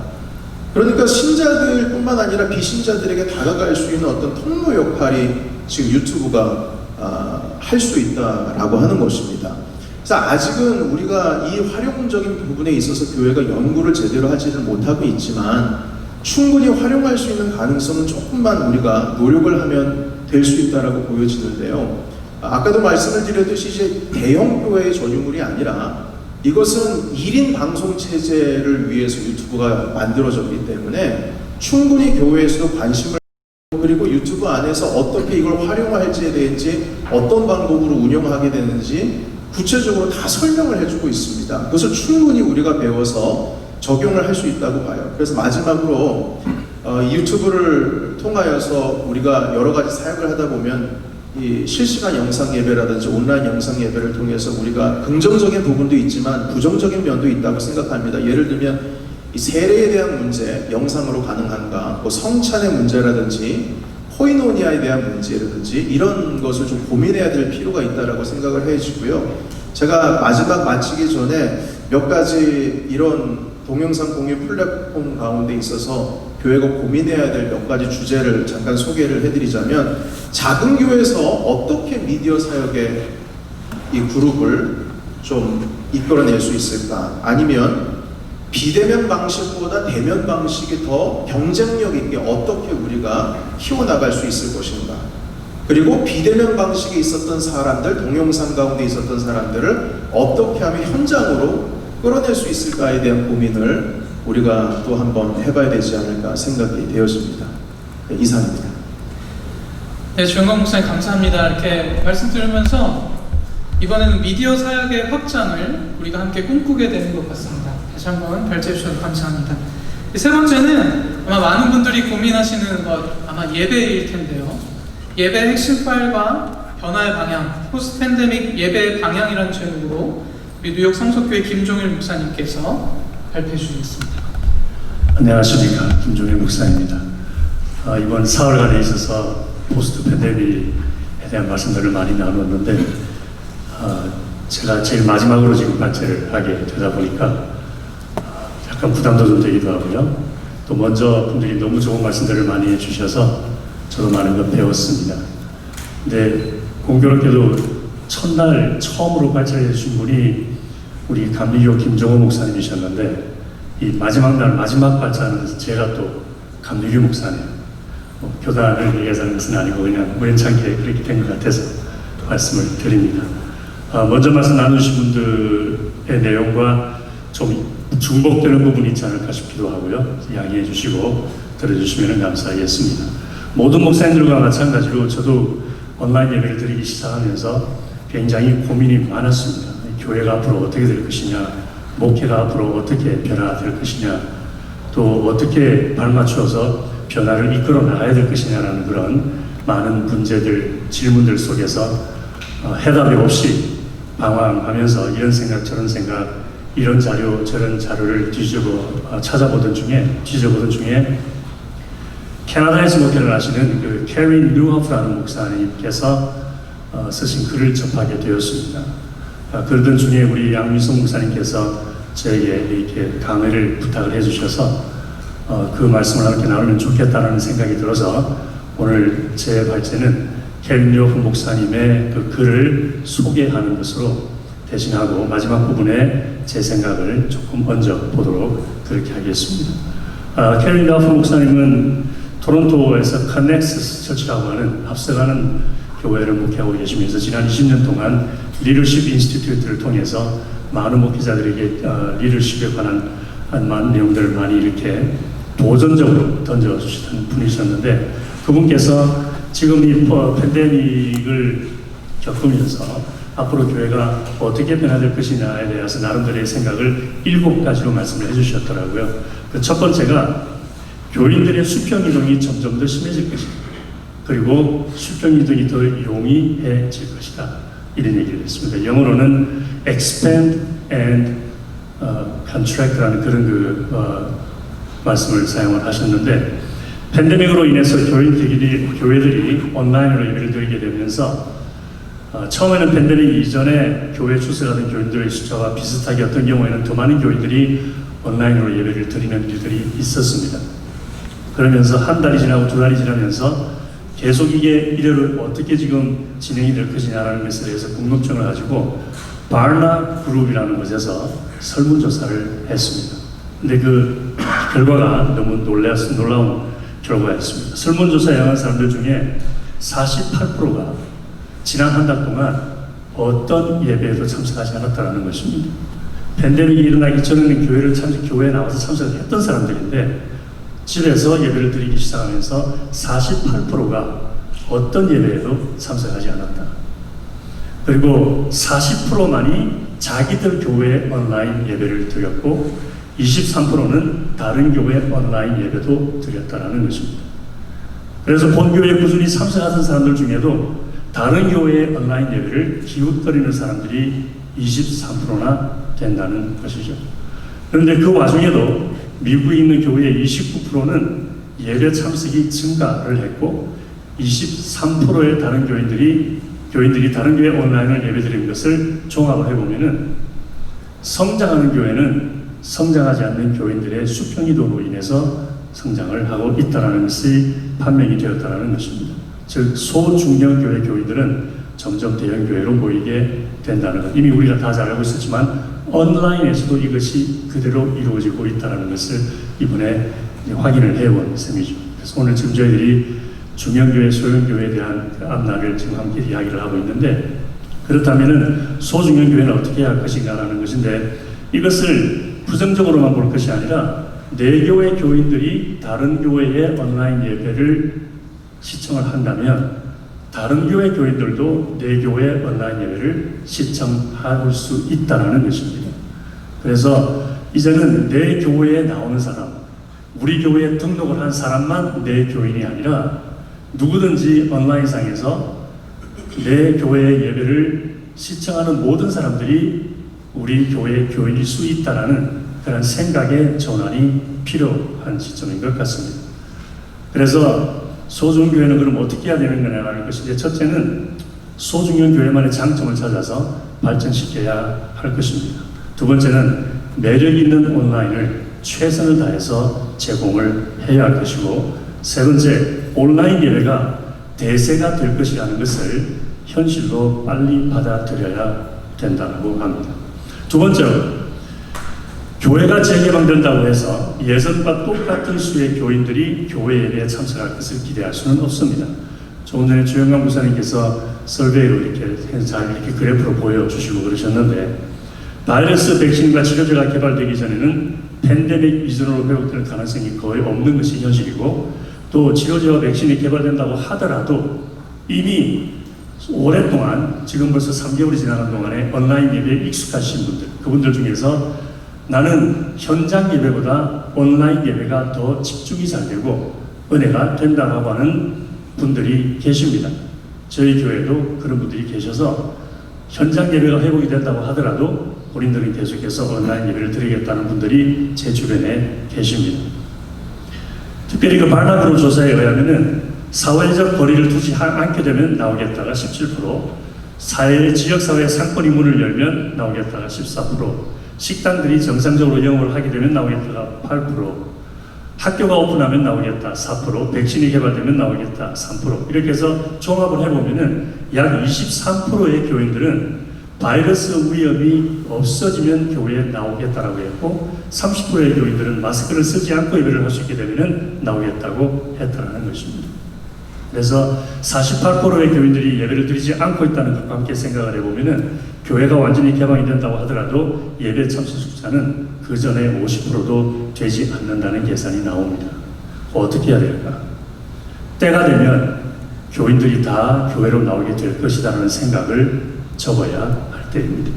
그러니까 신자들뿐만 아니라 비신자들에게 다가갈 수 있는 어떤 통로 역할이 지금 유튜브가 할 수 있다라고 하는 것입니다. 그래서 아직은 우리가 이 활용적인 부분에 있어서 교회가 연구를 제대로 하지는 못하고 있지만, 충분히 활용할 수 있는 가능성은 조금만 우리가 노력을 하면 될 수 있다라고 보여지는데요. 아까도 말씀을 드렸듯이 이제 대형 교회의 전유물이 아니라 이것은 1인 방송 체제를 위해서 유튜브가 만들어졌기 때문에 충분히 교회에서도 관심을, 그리고 유튜브 안에서 어떻게 이걸 활용할지에 대해서 어떤 방법으로 운영하게 되는지 구체적으로 다 설명을 해주고 있습니다. 그것을 충분히 우리가 배워서 적용을 할 수 있다고 봐요. 그래서 마지막으로 유튜브를 통하여서 우리가 여러 가지 사역을 하다 보면 이 실시간 영상 예배라든지 온라인 영상 예배를 통해서 우리가 긍정적인 부분도 있지만 부정적인 면도 있다고 생각합니다. 예를 들면 이 세례에 대한 문제, 영상으로 가능한가, 뭐 성찬의 문제라든지 코이노니아에 대한 문제라든지 이런 것을 좀 고민해야 될 필요가 있다라고 생각을 해주고요. 제가 마지막 마치기 전에 몇 가지 이런 동영상 공유 플랫폼 가운데 있어서 교회가 고민해야 될 몇 가지 주제를 잠깐 소개를 해드리자면, 작은 교회에서 어떻게 미디어 사역의 이 그룹을 좀 이끌어낼 수 있을까? 아니면 비대면 방식보다 대면 방식이 더 경쟁력 있게 어떻게 우리가 키워나갈 수 있을 것인가? 그리고 비대면 방식에 있었던 사람들, 동영상 가운데 있었던 사람들을 어떻게 하면 현장으로 끌어낼 수 있을까에 대한 고민을 우리가 또 한번 해봐야 되지 않을까 생각이 되었습니다. 네, 이상입니다. 네, 주영광 목사님 감사합니다. 이렇게 말씀 들으면서 이번에는 미디어 사역의 확장을 우리가 함께 꿈꾸게 되는 것 같습니다. 다시 한번 발제해 주셔서 감사합니다. 세 번째는 아마 많은 분들이 고민하시는 것, 아마 예배일 텐데요. 예배의 핵심 파일과 변화의 방향, 포스트 팬데믹 예배의 방향이라는 제목으로 우리 뉴욕 성석교회 김종일 목사님께서 발표해 주시겠습니다. 안녕하십니까, 김종일 목사입니다. 이번 사흘간에 있어서 포스트 팬데믹에 대한 말씀들을 많이 나눴는데, 제가 제일 마지막으로 지금 발제를 하게 되다 보니까 약간 부담도 좀 되기도 하고요. 또 먼저 분들이 너무 좋은 말씀들을 많이 해주셔서 저도 많은 걸 배웠습니다. 근데 공교롭게도 첫날 처음으로 발제해 주신 분이 우리 감리교 김종호 목사님이셨는데 이 마지막 날 마지막 발제하는 제가 또 감리교 목사님 교단을 얘기하자는 것은 아니고 그냥 우연찮게 그렇게 된 것 같아서 말씀을 드립니다. 먼저 말씀 나누신 분들의 내용과 좀 중복되는 부분이 있지 않을까 싶기도 하고요. 양해해 주시고 들어주시면 감사하겠습니다. 모든 목사님들과 마찬가지로 저도 온라인 예배를 드리기 시작하면서 굉장히 고민이 많았습니다. 교회가 앞으로 어떻게 될 것이냐, 목회가 앞으로 어떻게 변화될 것이냐, 또 어떻게 발맞추어서 변화를 이끌어 나가야 될 것이냐라는 그런 많은 문제들, 질문들 속에서 해답이 없이 방황하면서 이런 생각 저런 생각 이런 자료 저런 자료를 찾아보던 중에 캐나다에서 목회를 하시는 그 캐린 뉴하프라는 목사님께서 쓰신 글을 접하게 되었습니다. 그러던 중에 우리 양미성 목사님께서 저에게 이렇게 강의를 부탁을 해주셔서 그 말씀을 함께 나누면 좋겠다는 생각이 들어서 오늘 제 발제는 캐린 뉴하프 목사님의 그 글을 소개하는 것으로 대신하고 마지막 부분에 제 생각을 조금 얹어 보도록 그렇게 하겠습니다. 캐린 뉴하프 목사님은 토론토에서 커넥스 처치라고 하는 앞서가는 교회를 목회하고 계시면서 지난 20년 동안 리더십 인스티튜트를 통해서 많은 목회자들에게 리더십에 관한 많은 내용들을 많이 이렇게 도전적으로 던져주시던 분이셨는데 그분께서 지금 이 팬데믹을 겪으면서 앞으로 교회가 어떻게 변화될 것이냐에 대해서 나름대로의 생각을 7가지로 말씀을 해주셨더라고요. 그 첫 번째가 교인들의 수평이동이 점점 더 심해질 것이다. 그리고 수평이동이 더 용이해질 것이다. 이런 얘기를 했습니다. 영어로는 expand and contract라는 그런 말씀을 사용을 하셨는데 팬데믹으로 인해서 교회들이 온라인으로 예배를 드리게 되면서 처음에는 팬데믹 이전에 교회 출석하던 교인들의 숫자와 비슷하게 어떤 경우에는 더 많은 교인들이 온라인으로 예배를 드리는 일들이 있었습니다. 그러면서 한 달이 지나고 2달이 지나면서 계속 이게 이대로 어떻게 지금 진행이 될 것이냐라는 것에 대해서 궁금증을 가지고 바르나 그룹이라는 곳에서 설문조사를 했습니다. 근데 그 결과가 너무 놀라운 결과였습니다. 설문조사에 응한 사람들 중에 48%가 지난 한 달 동안 어떤 예배에도 참석하지 않았다는 것입니다. 팬데믹이 일어나기 전에는 교회에 나와서 참석했던 사람들인데 집에서 예배를 드리기 시작하면서 48%가 어떤 예배에도 참석하지 않았다. 그리고 40%만이 자기들 교회 온라인 예배를 드렸고 23%는 다른 교회 온라인 예배도 드렸다는 것입니다. 그래서 본교회에 꾸준히 참석하던 사람들 중에도 다른 교회의 온라인 예배를 기웃거리는 사람들이 23%나 된다는 것이죠. 그런데 그 와중에도 미국에 있는 교회의 29%는 예배 참석이 증가를 했고 23%의 다른 교인들이 다른 교회 온라인을 예배드린 것을 종합을 해보면은 성장하는 교회는 성장하지 않는 교인들의 수평이동으로 인해서 성장을 하고 있다는 것이 판명이 되었다는 것입니다. 즉 소중형 교회 교인들은 점점 대형 교회로 모이게 된다는 것. 이미 우리가 다 잘 알고 있었지만 온라인에서도 이것이 그대로 이루어지고 있다는 것을 이번에 확인을 해본 셈이죠. 그래서 오늘 지금 저희들이 중형교회, 소형교회에 대한 앞날을 지금 함께 이야기를 하고 있는데 그렇다면 소중형교회는 어떻게 할 것인가라는 것인데 이것을 부정적으로만 볼 것이 아니라 내 교회 교인들이 다른 교회의 온라인 예배를 시청을 한다면 다른 교회 교인들도 내 교회 온라인 예배를 시청할 수 있다는 것입니다. 그래서 이제는 내 교회에 나오는 사람, 우리 교회에 등록을 한 사람만 내 교인이 아니라 누구든지 온라인상에서 내 교회의 예배를 시청하는 모든 사람들이 우리 교회의 교인일 수 있다는 그런 생각의 전환이 필요한 시점인 것 같습니다. 그래서 소중교회는 그럼 어떻게 해야 되는 거냐는 것인데 첫째는 소중형 교회만의 장점을 찾아서 발전시켜야 할 것입니다. 두 번째는 매력 있는 온라인을 최선을 다해서 제공을 해야 할 것이고, 세 번째, 온라인 예배가 대세가 될 것이라는 것을 현실로 빨리 받아들여야 된다고 합니다. 두 번째로, 교회가 재개방된다고 해서 예전과 똑같은 수의 교인들이 교회 예배에 참석할 것을 기대할 수는 없습니다. 조금 전에 주영광 목사님께서 설베이로 이렇게 그래프로 보여주시고 그러셨는데, 바이러스 백신과 치료제가 개발되기 전에는 팬데믹 이전으로 회복될 가능성이 거의 없는 것이 현실이고, 또 치료제와 백신이 개발된다고 하더라도 이미 오랫동안, 지금 벌써 3개월이 지나는 동안에 온라인 예배에 익숙하신 분들, 그분들 중에서 나는 현장 예배보다 온라인 예배가 더 집중이 잘 되고 은혜가 된다라고 하는 분들이 계십니다. 저희 교회도 그런 분들이 계셔서 현장 예배가 회복이 된다고 하더라도 본인들은 계속해서 온라인 예배를 드리겠다는 분들이 제 주변에 계십니다. 특별히 그 발나그룹 조사에 의하면은 사회적 거리를 두지 않게 되면 나오겠다가 17%, 지역사회 상권이 문을 열면 나오겠다가 14%, 식당들이 정상적으로 영업을 하게 되면 나오겠다가 8%, 학교가 오픈하면 나오겠다 4%, 백신이 개발되면 나오겠다 3%, 이렇게 해서 종합을 해보면은 약 23%의 교인들은 바이러스 위험이 없어지면 교회에 나오겠다라고 했고, 30%의 교인들은 마스크를 쓰지 않고 예배를 할 수 있게 되면 나오겠다고 했다는 것입니다. 그래서 48%의 교인들이 예배를 드리지 않고 있다는 것과 함께 생각을 해보면은 교회가 완전히 개방이 된다고 하더라도 예배 참석 숫자는 그 전에 50%도 되지 않는다는 계산이 나옵니다. 어떻게 해야 될까? 때가 되면 교인들이 다 교회로 나오게 될 것이라는 생각을 접어야 할 때입니다.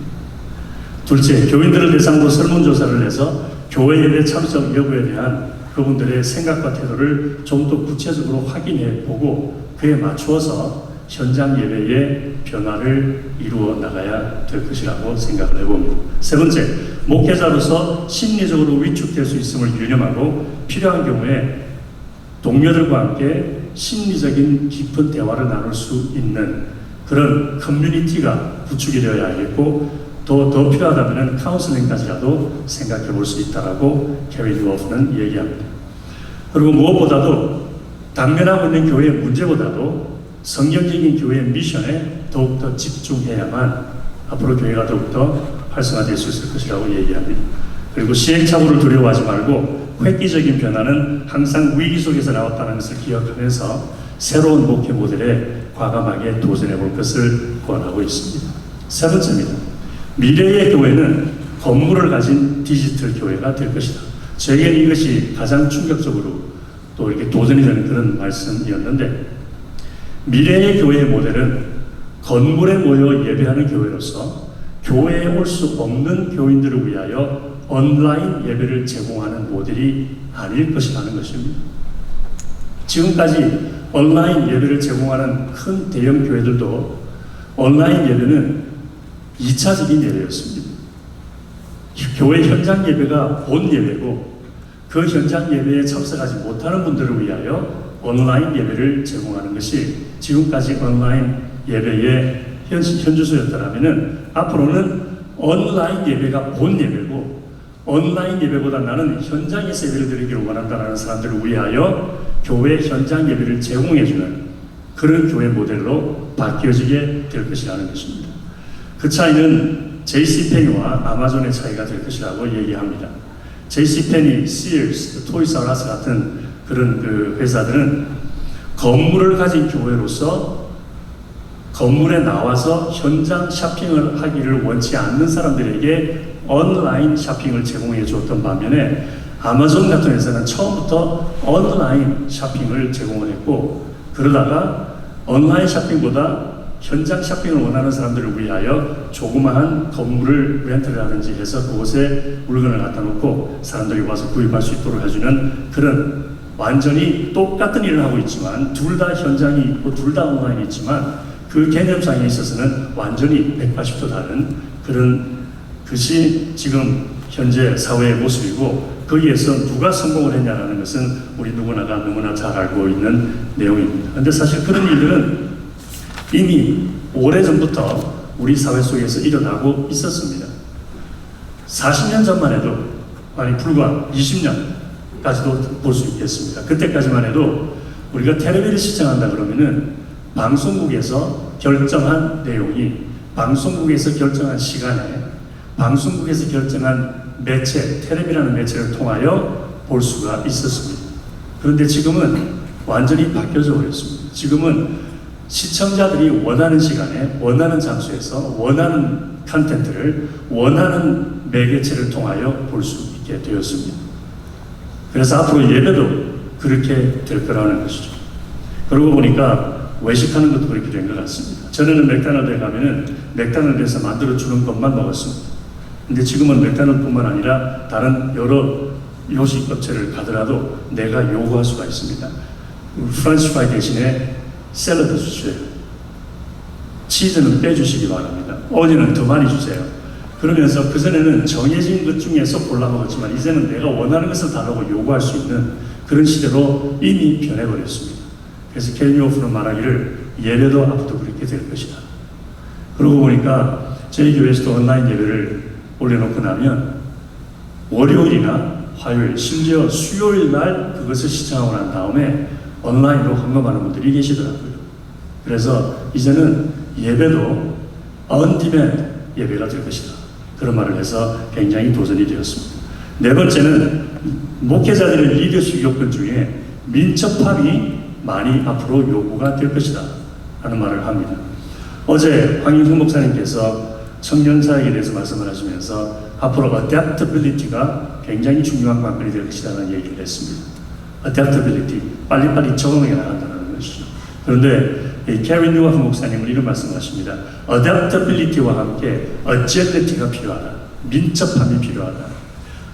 둘째, 교인들을 대상으로 설문조사를 해서 교회 예배 참석 여부에 대한 그분들의 생각과 태도를 좀 더 구체적으로 확인해 보고 그에 맞추어서 현장 예배의 변화를 이루어 나가야 될 것이라고 생각을 해봅니다. 세 번째, 목회자로서 심리적으로 위축될 수 있음을 유념하고 필요한 경우에 동료들과 함께 심리적인 깊은 대화를 나눌 수 있는 그런 커뮤니티가 구축이 되어야 하겠고, 더 필요하다면 카운슬링까지라도 생각해 볼 수 있다라고 캐리 뉴어프는 얘기합니다. 그리고 무엇보다도 당면하고 있는 교회의 문제보다도 성경적인 교회의 미션에 더욱더 집중해야만 앞으로 교회가 더욱더 활성화될 수 있을 것이라고 얘기합니다. 그리고 시행착오를 두려워하지 말고 획기적인 변화는 항상 위기 속에서 나왔다는 것을 기억하면서 새로운 목회 모델에 과감하게 도전해 볼 것을 권하고 있습니다. 세 번째입니다. 미래의 교회는 건물을 가진 디지털 교회가 될 것이다. 저에게는 이것이 가장 충격적으로 또 이렇게 도전이 되는 그런 말씀이었는데, 미래의 교회의 모델은 건물에 모여 예배하는 교회로서 교회에 올 수 없는 교인들을 위하여 온라인 예배를 제공하는 모델이 아닐 것이라는 것입니다. 지금까지 온라인 예배를 제공하는 큰 대형 교회들도 온라인 예배는 2차적인 예배였습니다. 교회 현장 예배가 본 예배고, 그 현장 예배에 참석하지 못하는 분들을 위하여 온라인 예배를 제공하는 것이 지금까지 온라인 예배의 현주소였더라면, 앞으로는 온라인 예배가 본 예배고, 온라인 예배보다 나는 현장에서 예배를 드리기를 원한다는 사람들을 위하여 교회 현장 예배를 제공해주는 그런 교회 모델로 바뀌어지게 될 것이라는 것입니다. 그 차이는 JCPenney와 아마존의 차이가 될 것이라고 얘기합니다. JCPenney, Sears, Toys R Us 같은 그런 그 회사들은 건물을 가진 교회로서 건물에 나와서 현장 쇼핑을 하기를 원치 않는 사람들에게 온라인 쇼핑을 제공해 주었던 반면에, 아마존 같은 회사는 처음부터 온라인 쇼핑을 제공을 했고, 그러다가 온라인 쇼핑보다 현장 쇼핑을 원하는 사람들을 위하여 조그마한 건물을 렌트를 하든지 해서 그곳에 물건을 갖다 놓고 사람들이 와서 구입할 수 있도록 해주는 그런 완전히 똑같은 일을 하고 있지만, 둘 다 현장이 있고 둘 다 온라인이 있지만 그 개념상에 있어서는 완전히 180도 다른 그런 것이 지금 현재 사회의 모습이고, 거기에서 누가 성공을 했냐라는 것은 우리 누구나가 너무나 잘 알고 있는 내용입니다. 그런데 사실 그런 일들은 이미 오래전부터 우리 사회 속에서 일어나고 있었습니다. 40년 전만 해도, 아니 불과 20년, 라디오까지도 볼 수 있겠습니다. 그때까지만 해도 우리가 텔레비를 시청한다 그러면은 방송국에서 결정한 내용이 방송국에서 결정한 시간에 방송국에서 결정한 매체, 텔레비라는 매체를 통하여 볼 수가 있었습니다. 그런데 지금은 완전히 바뀌어져 버렸습니다. 지금은 시청자들이 원하는 시간에, 원하는 장소에서 원하는 컨텐츠를 원하는 매개체를 통하여 볼 수 있게 되었습니다. 그래서 앞으로 예배도 그렇게 될 거라는 것이죠. 그러고 보니까 외식하는 것도 그렇게 된 것 같습니다. 전에는 맥도날드에 가면은 맥도날드에서 만들어주는 것만 먹었습니다. 근데 지금은 맥도날드뿐만 아니라 다른 여러 요식 업체를 가더라도 내가 요구할 수가 있습니다. 프렌치 프라이 대신에 샐러드 주세요. 치즈는 빼주시기 바랍니다. 어니는 더 많이 주세요. 그러면서 그전에는 정해진 것 중에서 골라 먹었지만 이제는 내가 원하는 것을 달라고 요구할 수 있는 그런 시대로 이미 변해버렸습니다. 그래서 켈리 오프는 말하기를 예배도 앞으로 그렇게 될 것이다. 그러고 보니까 저희 교회에서도 온라인 예배를 올려놓고 나면 월요일이나 화요일, 심지어 수요일 날 그것을 시청하고 난 다음에 온라인으로 헌금하는 분들이 계시더라고요. 그래서 이제는 예배도 on-demand 예배가 될 것이다. 그런 말을 해서 굉장히 도전이 되었습니다. 네 번째는 목회자들의 리더십 요건 중에 민첩함이 많이 앞으로 요구가 될 것이다 하는 말을 합니다. 어제 황인훈 목사님께서 청년사역에 대해서 말씀을 하시면서 앞으로 adaptability가 굉장히 중요한 관건이 될 것이라는 얘기를 했습니다. adaptability, 빨리빨리 적응해 나간다는 것이죠. 그런데 캐리 뉴아프 목사님은 이런 말씀을 하십니다. adaptability와 함께 agility가 필요하다. 민첩함이 필요하다.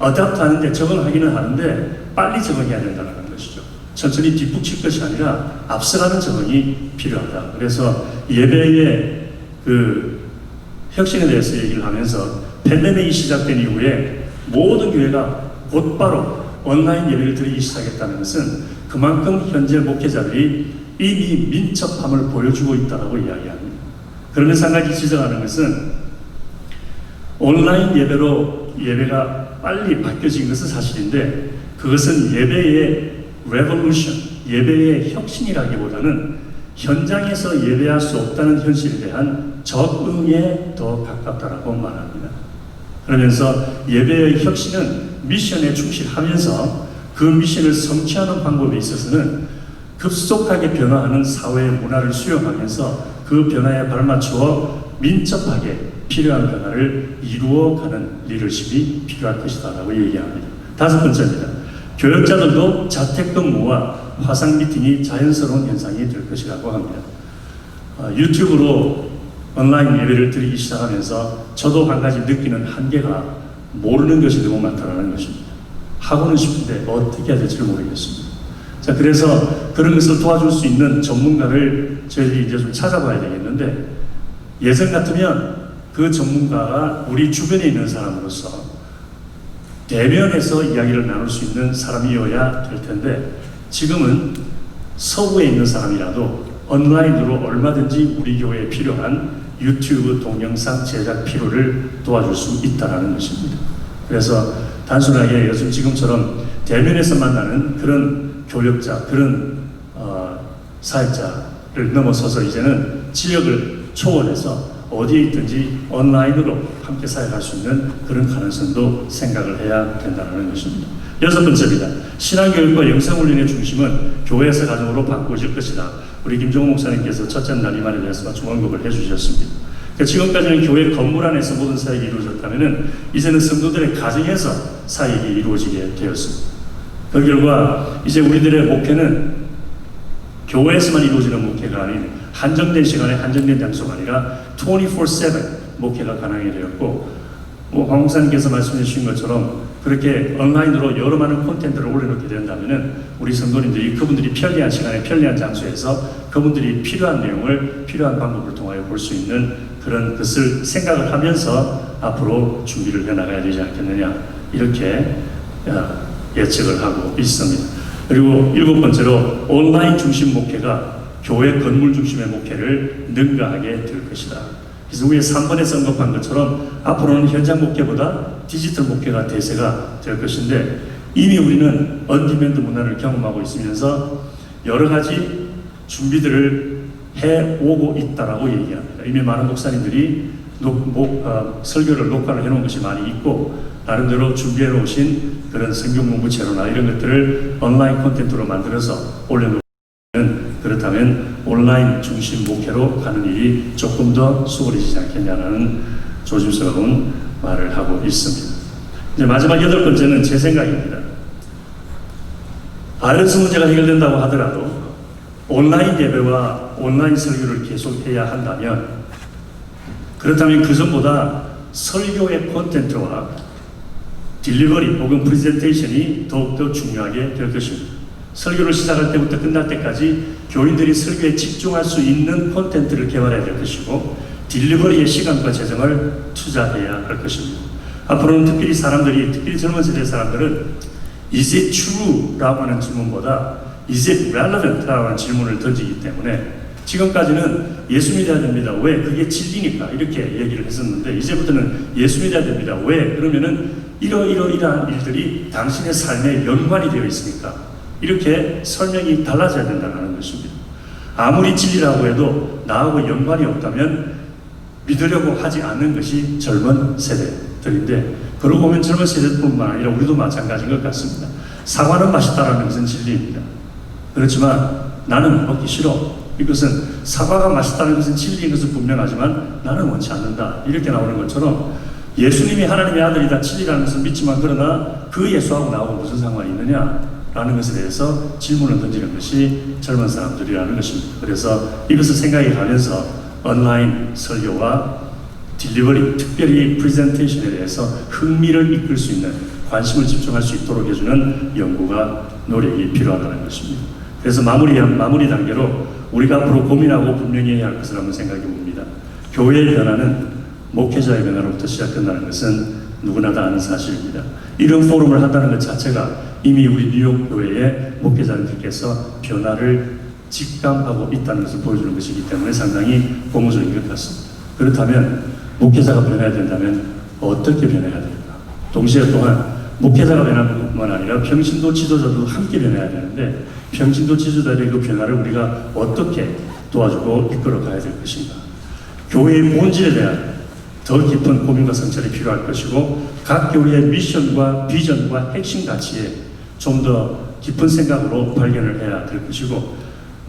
adapt 하는데 적응하기는 하는데 빨리 적응해야 된다는 것이죠. 천천히 뒷북칠 것이 아니라 앞서가는 적응이 필요하다. 그래서 예배의 그 혁신에 대해서 얘기를 하면서 팬데믹이 시작된 이후에 모든 교회가 곧바로 온라인 예배를 드리기 시작했다는 것은 그만큼 현재 목회자들이 이미 민첩함을 보여주고 있다고 이야기합니다. 그러면서 한 가지 지적하는 것은 온라인 예배로 예배가 빨리 바뀌어진 것은 사실인데 그것은 예배의 레볼루션, 예배의 혁신이라기보다는 현장에서 예배할 수 없다는 현실에 대한 적응에 더 가깝다라고 말합니다. 그러면서 예배의 혁신은 미션에 충실하면서 그 미션을 성취하는 방법에 있어서는 급속하게 변화하는 사회의 문화를 수용하면서 그 변화에 발맞추어 민첩하게 필요한 변화를 이루어가는 리더십이 필요할 것이다 라고 얘기합니다. 다섯 번째입니다. 교역자들도 자택근무와 화상 미팅이 자연스러운 현상이 될 것이라고 합니다. 유튜브로 온라인 예배를 드리기 시작하면서 저도 한 가지 느끼는 한계가 모르는 것이 너무 많다는 것입니다. 하고는 싶은데 어떻게 해야 될지 모르겠습니다. 자, 그래서 그런 것을 도와줄 수 있는 전문가를 저희들이 이제 좀 찾아봐야 되겠는데 예전 같으면 그 전문가가 우리 주변에 있는 사람으로서 대면에서 이야기를 나눌 수 있는 사람이어야 될 텐데 지금은 서구에 있는 사람이라도 온라인으로 얼마든지 우리 교회에 필요한 유튜브 동영상 제작 필요를 도와줄 수 있다는 것입니다. 그래서 단순하게 요즘 지금처럼 대면에서 만나는 그런 교역자, 그런 사역자를 넘어서서 이제는 지역을 초월해서 어디에 있든지 온라인으로 함께 사역할 수 있는 그런 가능성도 생각을 해야 된다는 것입니다. 여섯 번째입니다. 신앙교육과 영성훈련의 중심은 교회에서 가정으로 바꾸어질 것이다. 우리 김종호 목사님께서 첫째 날 이 말에 대해서 좀 언급을 해주셨습니다. 그러니까 지금까지는 교회 건물 안에서 모든 사역이 이루어졌다면 이제는 성도들의 가정에서 사역이 이루어지게 되었습니다. 그 결과 이제 우리들의 목회는 교회에서만 이루어지는 목회가 아닌 한정된 시간에 한정된 장소가 아니라 24/7 목회가 가능하게 되었고 황 목사님께서 말씀해 주신 것처럼 그렇게 온라인으로 여러 많은 콘텐츠를 올려놓게 된다면 우리 성도님들이 그분들이 편리한 시간에 편리한 장소에서 그분들이 필요한 내용을 필요한 방법을 통하여 볼 수 있는 그런 것을 생각을 하면서 앞으로 준비를 해나가야 되지 않겠느냐 이렇게 예측을 하고 있습니다. 그리고 일곱 번째로 온라인 중심 목회가 교회 건물 중심의 목회를 능가하게 될 것이다. 그래서 우리 3번에서 언급한 것처럼 앞으로는 현장 목회보다 디지털 목회가 대세가 될 것인데 이미 우리는 언디맨드 문화를 경험하고 있으면서 여러 가지 준비들을 해오고 있다라고 얘기합니다. 이미 많은 목사님들이 설교를 녹화를 해놓은 것이 많이 있고 나름대로 준비해 놓으신 그런 성경 공부 채로나 이런 것들을 온라인 콘텐츠로 만들어서 올려놓으면 그렇다면 온라인 중심 목회로 가는 일이 조금 더 수월해지지 않겠냐는 조심스러운 말을 하고 있습니다. 이제 마지막 8번째는 제 생각입니다. 바이러스 문제가 해결된다고 하더라도 온라인 예배와 온라인 설교를 계속해야 한다면 그렇다면 그 전보다 설교의 콘텐츠와 딜리버리 혹은 프레젠테이션이 더욱더 중요하게 될 것입니다. 설교를 시작할 때부터 끝날 때까지 교인들이 설교에 집중할 수 있는 콘텐츠를 개발해야 될 것이고 딜리버리의 시간과 재정을 투자해야 할 것입니다. 앞으로는 특별히 젊은 세대 사람들은 Is it true? 라고 하는 질문보다 Is it relevant? 라고 하는 질문을 던지기 때문에 지금까지는 예수 믿어야 됩니다. 왜? 그게 진리니까 이렇게 얘기를 했었는데 이제부터는 예수 믿어야 됩니다. 왜? 그러면은 이러이러이러한 일들이 당신의 삶에 연관이 되어 있으니까 이렇게 설명이 달라져야 된다는 것입니다. 아무리 진리라고 해도 나하고 연관이 없다면 믿으려고 하지 않는 것이 젊은 세대들인데 그러고 보면 젊은 세대뿐만 아니라 우리도 마찬가지인 것 같습니다. 사과는 맛있다라는 것은 진리입니다. 그렇지만 나는 먹기 싫어. 이것은 사과가 맛있다는 것은 진리인 것은 분명하지만 나는 원치 않는다. 이렇게 나오는 것처럼 예수님이 하나님의 아들이다 진리라는 것은 믿지만 그러나 그 예수하고 나하고 무슨 상관이 있느냐라는 것에 대해서 질문을 던지는 것이 젊은 사람들이라는 것입니다. 그래서 이것을 생각해 가면서 온라인 설교와 딜리버리, 특별히 프레젠테이션에 대해서 흥미를 이끌 수 있는 관심을 집중할 수 있도록 해주는 연구가 노력이 필요하다는 것입니다. 그래서 마무리 단계로 우리가 앞으로 고민하고 분명히 해야 할 것을 한번 생각해 봅니다. 교회의 변화는 목회자의 변화로부터 시작된다는 것은 누구나 다 아는 사실입니다. 이런 포럼을 한다는 것 자체가 이미 우리 뉴욕 교회의 목회자들께서 변화를 직감하고 있다는 것을 보여주는 것이기 때문에 상당히 고무적인 것 같습니다. 그렇다면 목회자가 변해야 된다면 어떻게 변해야 될까? 동시에 또한 목회자가 변하는 것만 아니라 평신도 지도자도 함께 변해야 되는데 평신도 지도자들의 그 변화를 우리가 어떻게 도와주고 이끌어 가야 될 것인가? 교회의 본질에 대한 더 깊은 고민과 성찰이 필요할 것이고 각 교회의 미션과 비전과 핵심 가치에 좀 더 깊은 생각으로 발견을 해야 될 것이고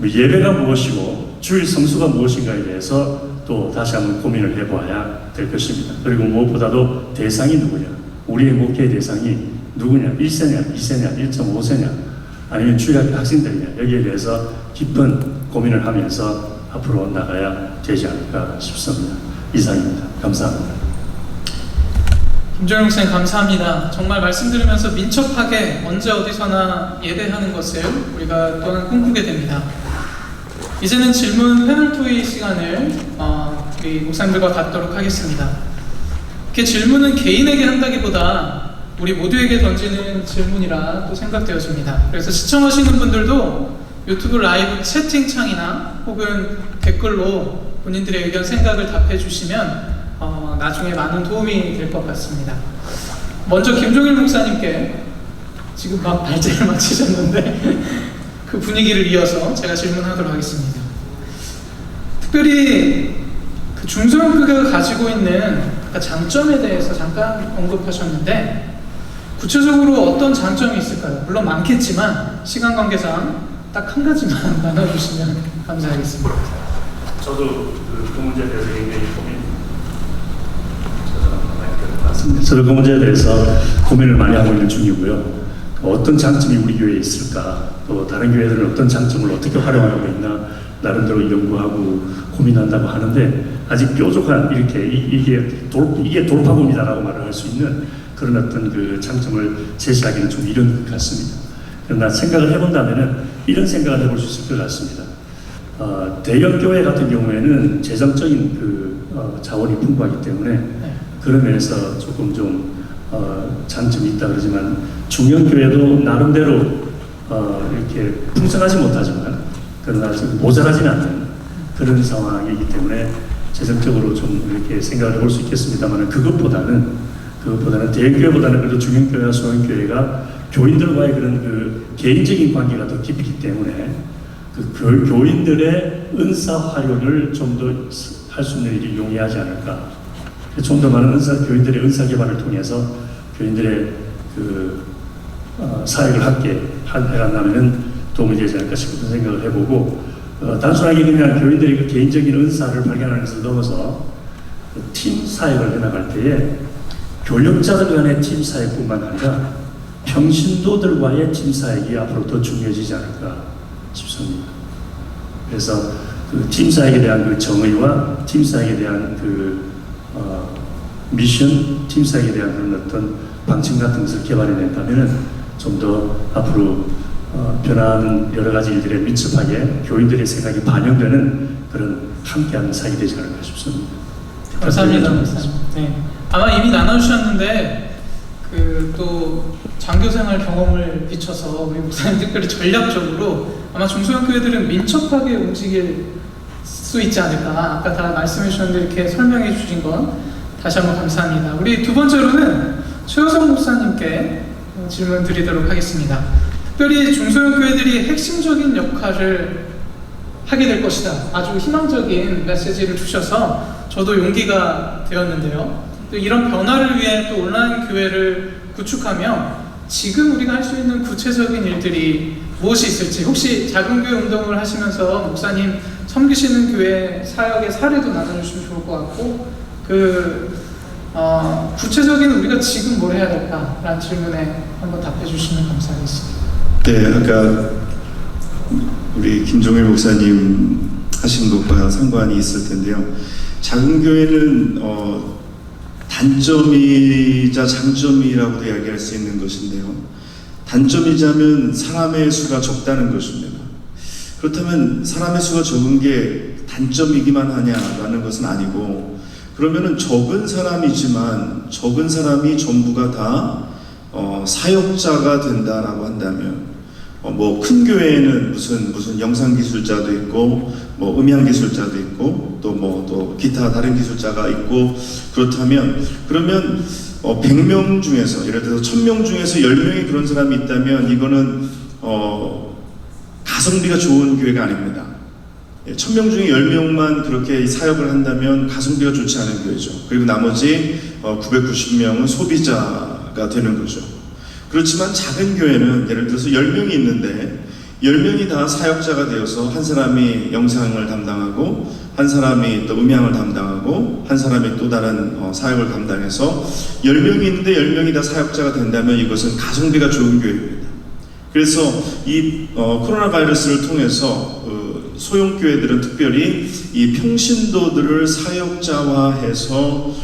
예배가 무엇이고 주일 성수가 무엇인가에 대해서 또 다시 한번 고민을 해봐야 될 것입니다. 그리고 무엇보다도 대상이 누구냐? 우리의 목회의 대상이 누구냐? 1세냐? 2세냐? 1.5세냐? 아니면 주일학교 학생들이냐? 여기에 대해서 깊은 고민을 하면서 앞으로 나가야 되지 않을까 싶습니다. 이상입니다. 감사합니다. 김종영 목사님 감사합니다. 정말 말씀 들으면서 민첩하게 언제 어디서나 예배하는 것을 우리가 또한 꿈꾸게 됩니다. 이제는 질문 패널 토의 시간을 우리 목사님들과 갖도록 하겠습니다. 이렇게 질문은 개인에게 한다기보다 우리 모두에게 던지는 질문이라 또 생각되어집니다. 그래서 시청하시는 분들도 유튜브 라이브 채팅창이나 혹은 댓글로 본인들의 의견, 생각을 답해 주시면 나중에 많은 도움이 될 것 같습니다. 먼저 김종일 목사님께 지금 막 발제를 마치셨는데 그 분위기를 이어서 제가 질문하도록 하겠습니다. 특별히 그 중소형교회가 가지고 있는 장점에 대해서 잠깐 언급하셨는데 구체적으로 어떤 장점이 있을까요? 물론 많겠지만 시간 관계상 딱 한 가지만 나눠주시면 감사하겠습니다. 저도 그 문제에 대해서 굉장히 저도 그 문제에 대해서 고민을 많이 하고 있는 중이고요. 어떤 장점이 우리 교회에 있을까? 또 다른 교회들은 어떤 장점을 어떻게 활용하고 있나? 나름대로 연구하고 고민한다고 하는데 아직 뾰족한 이게 돌파구이다라고 말을 할 수 있는 그런 어떤 그 장점을 제시하기는 좀 이른 것 같습니다. 그러나 생각을 해본다면은 이런 생각을 해볼 수 있을 것 같습니다. 대형 교회 같은 경우에는 재정적인 자원이 풍부하기 때문에 그런 면에서 조금 좀 장점이 있다 그러지만 중형교회도 나름대로 이렇게 풍성하지 못하지만 그러나 모자라지는 않는 그런 상황이기 때문에 재정적으로 좀 이렇게 생각을 해볼 수 있겠습니다만 그것보다는 대형교회보다는 그래도 중형교회와 소형교회가 교인들과의 그런 그 개인적인 관계가 더 깊기 때문에 그 교인들의 은사 활용을 좀 더 할 수 있는 일이 용이하지 않을까. 좀 더 많은 교인들의 은사 개발을 통해서 교인들의 그 사역을 함께 해간다면 도움이 되지 않을까 싶은 생각을 해보고, 단순하게 그냥 교인들의 그 개인적인 은사를 발견하는 것을 넘어서 팀 사역을 해나갈 때에 교역자들 간의 팀 사역뿐만 아니라 평신도들과의 팀 사역이 앞으로 더 중요해지지 않을까 싶습니다. 그래서 그 팀 사역에 대한 그 정의와 팀 사역에 대한 그 미션, 팀 사역에 대한 그런 어떤 방침 같은 것을 개발해낸다면 좀 더 앞으로 변화하는 여러 가지 일들에 민첩하게 교인들의 생각이 반영되는 그런 함께하는 사역이 되지 않을까 싶습니다. 감사합니다, 목사님. 네. 아마 이미 나눠주셨는데 또 장교생활 경험을 비춰서 우리 목사님 특별히 전략적으로 아마 중소형 교회들은 민첩하게 움직일 수 있지 않을까. 아까 다 말씀해 주셨는데 이렇게 설명해 주신 건 다시 한번 감사합니다. 우리 두 번째로는 최호성 목사님께 질문 드리도록 하겠습니다. 특별히 중소형 교회들이 핵심적인 역할을 하게 될 것이다. 아주 희망적인 메시지를 주셔서 저도 용기가 되었는데요. 또 이런 변화를 위해 또 온라인 교회를 구축하며 지금 우리가 할 수 있는 구체적인 일들이 무엇이 있을지, 혹시 작은 교회 운동을 하시면서 목사님 섬기시는 교회 사역의 사례도 나눠주시면 좋을 것 같고, 구체적인 우리가 지금 뭘 해야 될까라는 질문에 한번 답해 주시면 감사하겠습니다. 네, 아까 우리 김종일 목사님 하신 것과 상관이 있을 텐데요. 작은 교회는 단점이자 장점이라고도 이야기할 수 있는 것인데요. 단점이자면 사람의 수가 적다는 것입니다. 그렇다면 사람의 수가 적은 게 단점이기만 하냐라는 것은 아니고, 그러면은 적은 사람이지만 적은 사람이 전부가 다 사역자가 된다라고 한다면, 뭐 큰 교회에는 무슨 영상 기술자도 있고, 뭐 음향 기술자도 있고, 또 기타 다른 기술자가 있고, 그렇다면 그러면 100명 중에서, 예를 들어서 1000명 중에서 10명이 그런 사람이 있다면 이거는 가성비가 좋은 교회가 아닙니다. 1000명 중에 10명만 그렇게 사역을 한다면 가성비가 좋지 않은 교회죠. 그리고 나머지 990명은 소비자가 되는 거죠. 그렇지만 작은 교회는 예를 들어서 10명이 있는데 10명이 다 사역자가 되어서 한 사람이 영상을 담당하고, 한 사람이 또 음향을 담당하고, 한 사람이 또 다른 사역을 담당해서 10명이 있는데 10명이 다 사역자가 된다면 이것은 가성비가 좋은 교회입니다. 그래서 이 코로나 바이러스를 통해서 소형교회들은 특별히 이 평신도들을 사역자화해서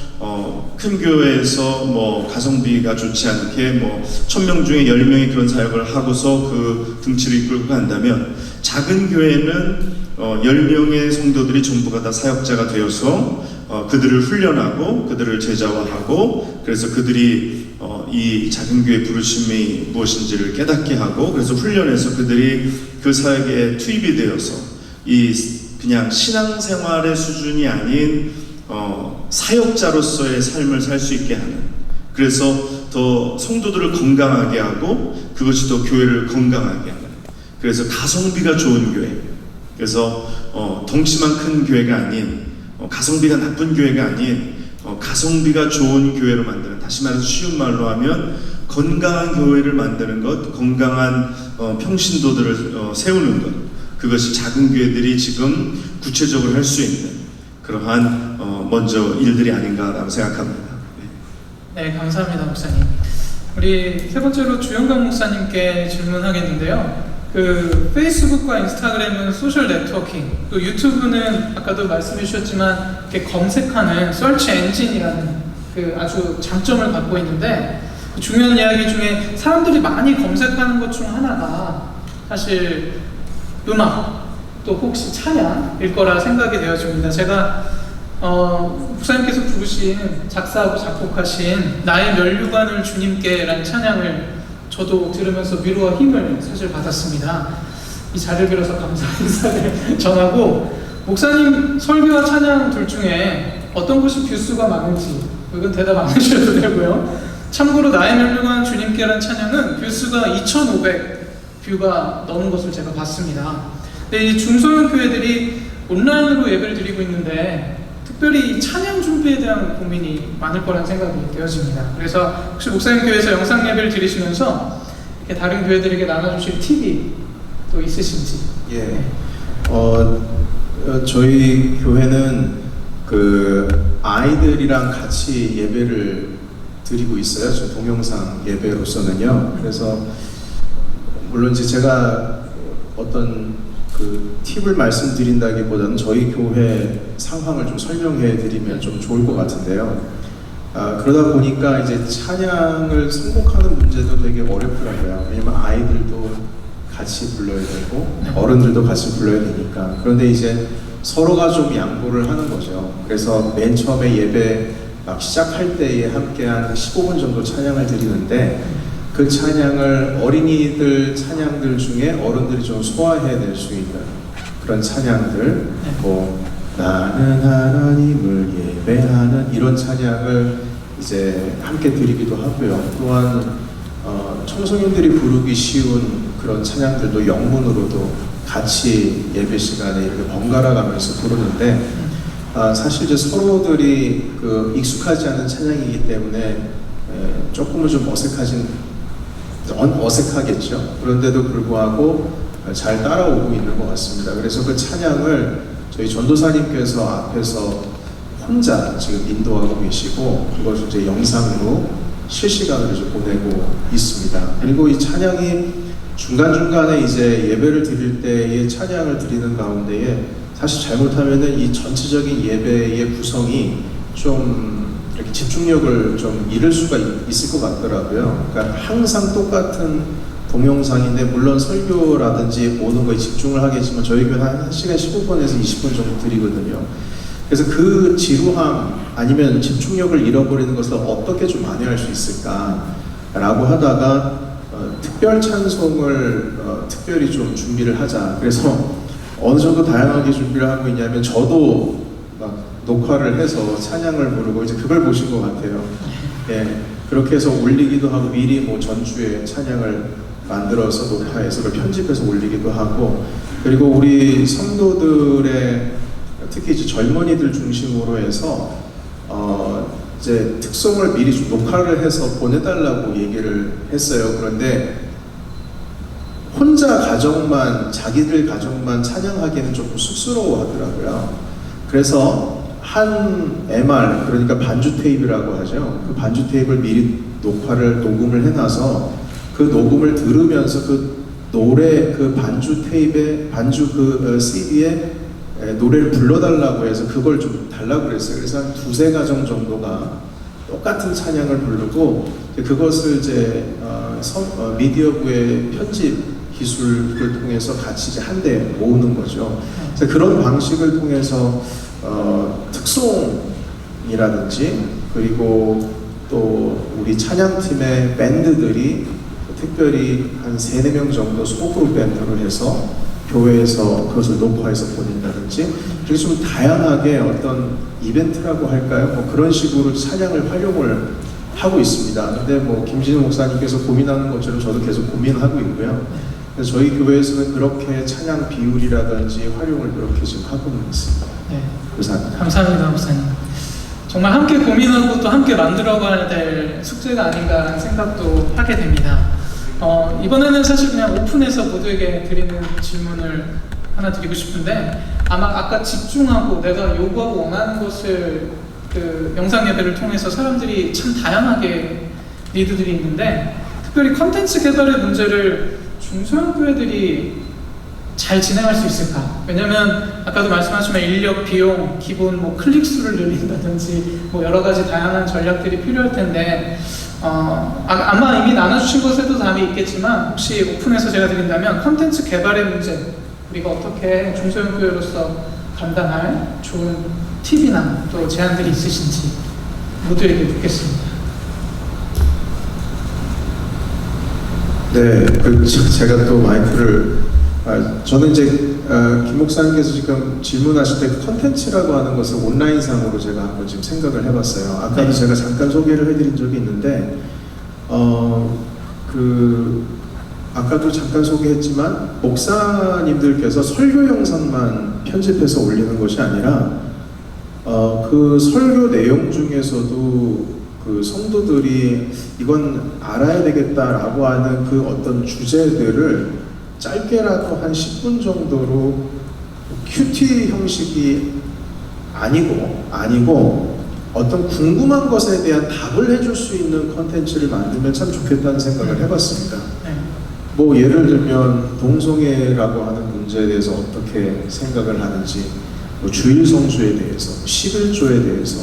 큰 교회에서 뭐 가성비가 좋지 않게 1000명 중에 10명이 그런 사역을 하고서 그 등치를 이끌고 간다면, 작은 교회는 10명의 성도들이 전부가 다 사역자가 되어서 그들을 훈련하고 그들을 제자화하고, 그래서 그들이 이 작은 교회의 부르심이 무엇인지를 깨닫게 하고, 그래서 훈련해서 그들이 그 사역에 투입이 되어서 그냥 신앙생활의 수준이 아닌 사역자로서의 삶을 살 수 있게 하는, 그래서 더 성도들을 건강하게 하고 그것이 더 교회를 건강하게 하는, 그래서 가성비가 좋은 교회, 그래서 덩치만 큰 교회가 아닌, 가성비가 나쁜 교회가 아닌 가성비가 좋은 교회로 만드는, 다시 말해서 쉬운 말로 하면 건강한 교회를 만드는 것, 건강한 평신도들을 세우는 것, 그것이 작은 교회들이 지금 구체적으로 할 수 있는 그러한 먼저 일들이 아닌가라고 생각합니다. 네, 감사합니다, 목사님. 우리 세 번째로 주영강 목사님께 질문하겠는데요. 페이스북과 인스타그램은 소셜 네트워킹, 또 유튜브는 아까도 말씀해 주셨지만 이렇게 검색하는 서치 엔진이라는 아주 장점을 갖고 있는데, 중요한 이야기 중에 사람들이 많이 검색하는 것 중 하나가 사실 음악, 또 혹시 찬양일 거라 생각이 되어집니다. 제가 목사님께서 부르신, 작사하고 작곡하신 나의 면류관을 주님께라는 찬양을 저도 들으면서 위로와 힘을 사실 받았습니다. 이 자리를 빌어서 감사 인사를 전하고, 목사님 설교와 찬양 둘 중에 어떤 것이 뷰수가 많은지, 이건 대답 안 하셔도 되고요. 참고로 나의 멸류관 주님께라는 찬양은 뷰수가 2,500 뷰가 넘은 것을 제가 봤습니다. 근데 이 중소형 교회들이 온라인으로 예배를 드리고 있는데 특별히 이 찬양 준비에 대한 고민이 많을 거라는 생각이 되어집니다. 그래서 혹시 목사님 교회에서 영상 예배를 드리시면서 이렇게 다른 교회들에게 나눠주실 팁이 또 있으신지? 예. 저희 교회는 그 아이들이랑 같이 예배를 드리고 있어요. 저 동영상 예배로서는요. 그래서 물론 이제 제가 어떤 그 팁을 말씀드린다기보다는 저희 교회 상황을 좀 설명해 드리면 좀 좋을 것 같은데요. 그러다 보니까 이제 찬양을 선곡하는 문제도 되게 어렵더라고요. 왜냐면 아이들도 같이 불러야 되고 어른들도 같이 불러야 되니까. 그런데 이제 서로가 좀 양보를 하는 거죠. 그래서 맨 처음에 예배 막 시작할 때에 함께 한 15분 정도 찬양을 드리는데 그 찬양을 어린이들 찬양들 중에 어른들이 좀 소화해낼 수 있는 그런 찬양들, 뭐 나는 하나님을 예배하는 이런 찬양을 이제 함께 드리기도 하고요. 또한 청소년들이 부르기 쉬운 그런 찬양들도 영문으로도 같이 예배 시간에 이렇게 번갈아 가면서 부르는데 사실 이제 서로들이 그 익숙하지 않은 찬양이기 때문에 조금은 좀 어색하겠죠. 그런데도 불구하고 잘 따라오고 있는 것 같습니다. 그래서 그 찬양을 저희 전도사님께서 앞에서 혼자 지금 인도하고 계시고 그것을 이제 영상으로 실시간으로 이제 보내고 있습니다. 그리고 이 찬양이 중간중간에 이제 예배를 드릴 때의 찬양을 드리는 가운데에 사실 잘못하면은 이 전체적인 예배의 구성이 좀 이렇게 집중력을 좀 잃을 수가 있을 것 같더라고요. 그러니까 항상 똑같은 동영상인데 물론 설교라든지 모든 거에 집중을 하겠지만 저희 교회는 한 1시간 15분에서 20분 정도 드리거든요. 그래서 그 지루함 아니면 집중력을 잃어버리는 것을 어떻게 좀 만회할 수 있을까라고 하다가 특별 찬송을 특별히 좀 준비를 하자. 그래서 어느 정도 다양하게 준비를 하고 있냐면 저도 막 녹화를 해서 찬양을 부르고 이제 그걸 보신 것 같아요. 예, 그렇게 해서 올리기도 하고 미리 뭐 전주에 찬양을 만들어서 녹화해서 그걸 편집해서 올리기도 하고 그리고 우리 성도들의 특히 이제 젊은이들 중심으로 해서 이제 특송을 미리 좀 녹화를 해서 보내달라고 얘기를 했어요. 그런데 혼자 가정만 자기들 가정만 찬양하기에는 조금 쑥스러워 하더라고요. 그래서 한 MR 그러니까 반주 테이프라고 하죠. 그 반주 테이프를 미리 녹음을 해놔서 그 녹음을 들으면서 그 노래 그 반주 테이프에 반주 그 CD에 노래를 불러달라고 해서 그걸 좀 달라고 그랬어요. 그래서 한 두세 가정 정도가 똑같은 찬양을 부르고 그것을 이제 미디어부의 편집 기술을 통해서 같이 이제 한데 모으는 거죠. 그래서 그런 방식을 통해서 특송이라든지 그리고 또 우리 찬양팀의 밴드들이 특별히 한 3-4명 정도 소그룹 밴드로 해서 교회에서 그것을 녹화해서 보낸다든지 그래서 좀 다양하게 어떤 이벤트라고 할까요? 뭐 그런 식으로 찬양을 활용을 하고 있습니다. 근데 뭐 김진우 목사님께서 고민하는 것처럼 저도 계속 고민하고 있고요. 그래서 저희 교회에서는 그렇게 찬양 비율이라든지 활용을 그렇게 지금 하고 있습니다. 네. 감사합니다. 감사합니다, 목사님. 정말 함께 고민하고 또 함께 만들어가야 될 숙제가 아닌가라는 생각도 하게 됩니다. 이번에는 사실 그냥 오픈해서 모두에게 드리는 질문을 하나 드리고 싶은데 아마 아까 집중하고 내가 요구하고 원하는 것을 그 영상 예배를 통해서 사람들이 참 다양하게 니드들이 있는데 특별히 컨텐츠 개발의 문제를 중소형 교회들이 잘 진행할 수 있을까? 왜냐면 아까도 말씀하셨지만 인력, 비용, 기본 뭐 클릭 수를 늘린다든지 뭐 여러 가지 다양한 전략들이 필요할 텐데 아마 이미 나눠주신 것에도 답이 있겠지만 혹시 오픈해서 제가 드린다면 컨텐츠 개발의 문제 우리가 어떻게 중소형 교회로서 감당할 좋은 팁이나 또 제안들이 있으신지 모두에게 묻겠습니다. 네, 제가 또 마이크를 저는 이제 김 목사님께서 지금 질문하실 때 컨텐츠라고 하는 것을 온라인상으로 제가 한번 지금 생각을 해봤어요. 아까도 제가 잠깐 소개를 해드린 적이 있는데 아까도 잠깐 소개했지만 목사님들께서 설교 영상만 편집해서 올리는 것이 아니라 그 설교 내용 중에서도 그 성도들이 이건 알아야 되겠다라고 하는 그 어떤 주제들을 짧게라도 한 10분 정도로 큐티 형식이 아니고 어떤 궁금한 것에 대한 답을 해줄 수 있는 컨텐츠를 만들면 참 좋겠다는 생각을 해봤습니다. 뭐 예를 들면 동성애라고 하는 문제에 대해서 어떻게 생각을 하는지, 뭐 주일 성수에 대해서, 11조에 대해서,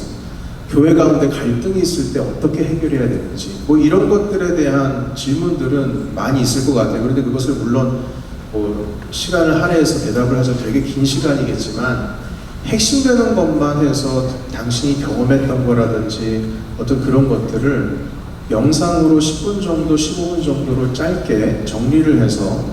교회 가운데 갈등이 있을 때 어떻게 해결해야 되는지, 뭐 이런 것들에 대한 질문들은 많이 있을 것 같아요. 그런데 그것을 물론 뭐 시간을 할애해서 대답을 하자 되게 긴 시간이겠지만 핵심되는 것만 해서 당신이 경험했던 거라든지 어떤 그런 것들을 영상으로 10분 정도, 15분 정도로 짧게 정리를 해서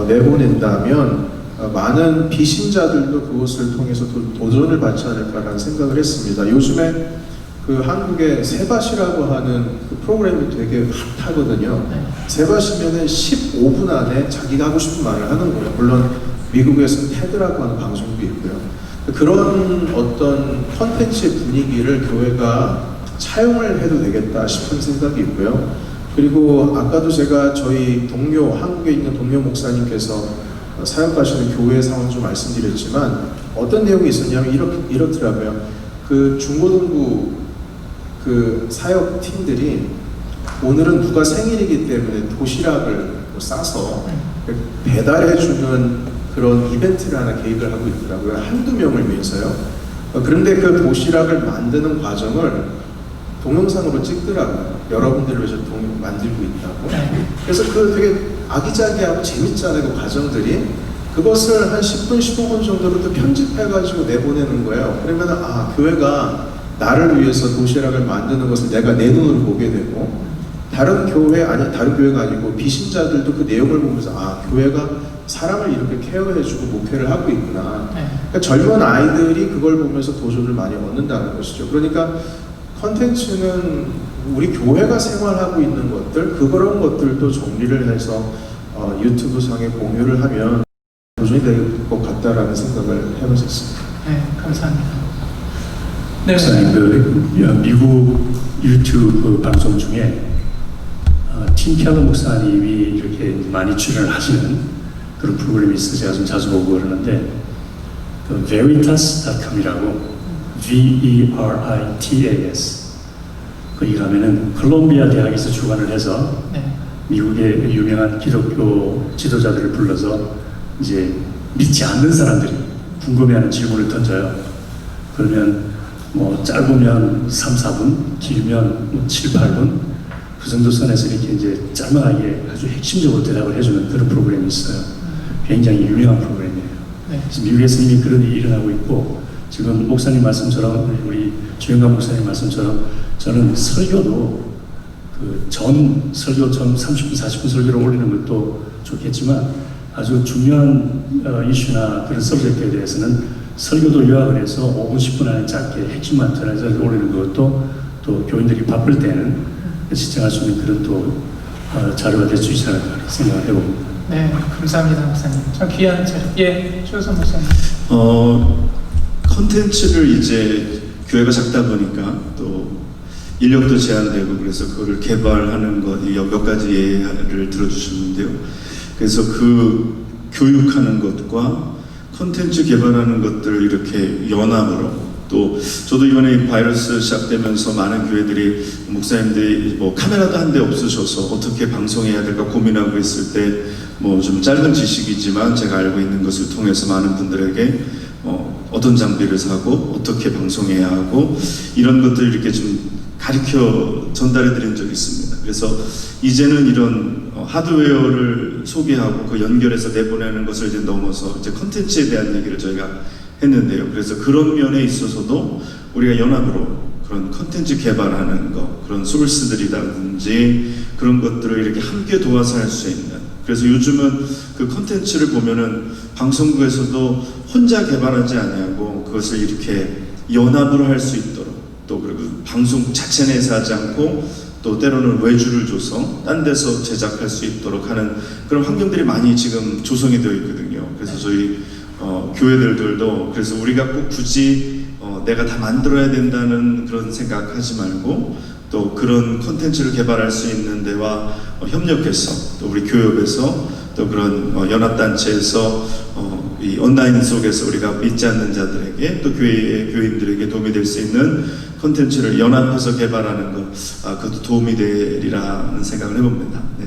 내보낸다면 많은 비신자들도 그것을 통해서 도전을 받지 않을까라는 생각을 했습니다. 요즘에 그 한국의 세바시라고 하는 그 프로그램이 되게 핫하거든요. 세바시면은 15분 안에 자기가 하고 싶은 말을 하는 거예요. 물론 미국에서는 테드라고 하는 방송도 있고요. 그런 어떤 컨텐츠의 분위기를 교회가 차용을 해도 되겠다 싶은 생각이 있고요. 그리고 아까도 제가 저희 동료, 한국에 있는 동료 목사님께서 사역하시는 교회 상황 좀 말씀드렸지만 어떤 내용이 있었냐면 이렇더라고요. 그 중고등부 그 사역 팀들이 오늘은 누가 생일이기 때문에 도시락을 싸서 배달해주는 그런 이벤트를 하나 계획을 하고 있더라고요. 한두 명을 위해서요. 그런데 그 도시락을 만드는 과정을 동영상으로 찍더라고요. 여러분들을 위해서 만들고 있다고. 그래서 그 되게 아기자기하고 재밌잖아요. 그 과정들이. 그것을 한 10분, 15분 정도로 또 편집해가지고 내보내는 거예요. 그러면 교회가 나를 위해서 도시락을 만드는 것을 내가 내 눈으로 보게 되고 다른 교회가 아니고 비신자들도 그 내용을 보면서 교회가 사람을 이렇게 케어해주고 목회를 하고 있구나. 그러니까 젊은 아이들이 그걸 보면서 도전을 많이 얻는다는 것이죠. 그러니까 컨텐츠는 우리 교회가 생활하고 있는 것들, 그런 것들도 정리를 해서 유튜브 상에 공유를 하면 도전이 될 것 같다라는 생각을 해보셨습니다. 네, 감사합니다. 네, 목사님, 그 미국 유튜브 방송 중에 팀 켈러 목사님이 이렇게 많이 출연을 하시는 그런 프로그램이 있어서 제가 좀 자주 보고 그러는데 그 veritas.com이라고 VERITAS 거기 가면은 콜롬비아 대학에서 주관을 해서 미국의 유명한 기독교 지도자들을 불러서 이제 믿지 않는 사람들이 궁금해하는 질문을 던져요. 그러면 뭐 짧으면 3, 4분, 길면 뭐 7, 8분 그 정도 선에서 이렇게 이제 짤막하게 아주 핵심적으로 대답을 해주는 그런 프로그램이 있어요. 굉장히 유명한 프로그램이에요. 그래서 미국에서 이미 그런 일이 일어나고 있고 지금 목사님 말씀처럼 우리 주영감 목사님 말씀처럼 저는 설교도 그 전 설교 전 30분, 40분 설교를 올리는 것도 좋겠지만 아주 중요한 이슈나 그런 서브젝트에 대해서는 설교도 요약을 해서 5분, 10분 안에 짧게 핵심만 전해서 올리는 것도 또 교인들이 바쁠 때는 시청할 수 있는 그런 또 자료가 될 수 있지 않을까 생각을 해봅니다. 네, 감사합니다, 목사님. 참 귀한 자료. 예, 최우선 목사님. 컨텐츠를 이제 교회가 작다 보니까 또 인력도 제한되고 그래서 그거를 개발하는 것 몇 가지 예를 들어주셨는데요. 그래서 그 교육하는 것과 컨텐츠 개발하는 것들을 이렇게 연합으로 또 저도 이번에 바이러스 시작되면서 많은 교회들이 목사님들이 뭐 카메라도 한 대 없으셔서 어떻게 방송해야 될까 고민하고 있을 때 뭐 좀 짧은 지식이지만 제가 알고 있는 것을 통해서 많은 분들에게 어떤 장비를 사고 어떻게 방송해야 하고 이런 것들을 이렇게 좀 가르쳐 전달해 드린 적이 있습니다. 그래서 이제는 이런 하드웨어를 소개하고 그 연결해서 내보내는 것을 이제 넘어서 이제 컨텐츠에 대한 얘기를 저희가 했는데요. 그래서 그런 면에 있어서도 우리가 연합으로 그런 컨텐츠 개발하는 것, 그런 소스들이라든지 그런 것들을 이렇게 함께 도와서 할 수 있는. 그래서 요즘은 그 컨텐츠를 보면은 방송국에서도 혼자 개발하지 않냐고 그것을 이렇게 연합으로 할 수 있도록 또 그리고 방송 자체 내에서 하지 않고 또 때로는 외주를 줘서 딴 데서 제작할 수 있도록 하는 그런 환경들이 많이 지금 조성이 되어 있거든요. 그래서 저희 교회들도 그래서 우리가 꼭 굳이 내가 다 만들어야 된다는 그런 생각하지 말고 또 그런 콘텐츠를 개발할 수 있는 데와 협력해서 또 우리 교협에서 또 그런 연합단체에서 이 온라인 속에서 우리가 믿지 않는 자들에게 또 교회의 교인들에게 도움이 될 수 있는 콘텐츠를 연합해서 개발하는 것, 그것도 도움이 되리라는 생각을 해봅니다. 네.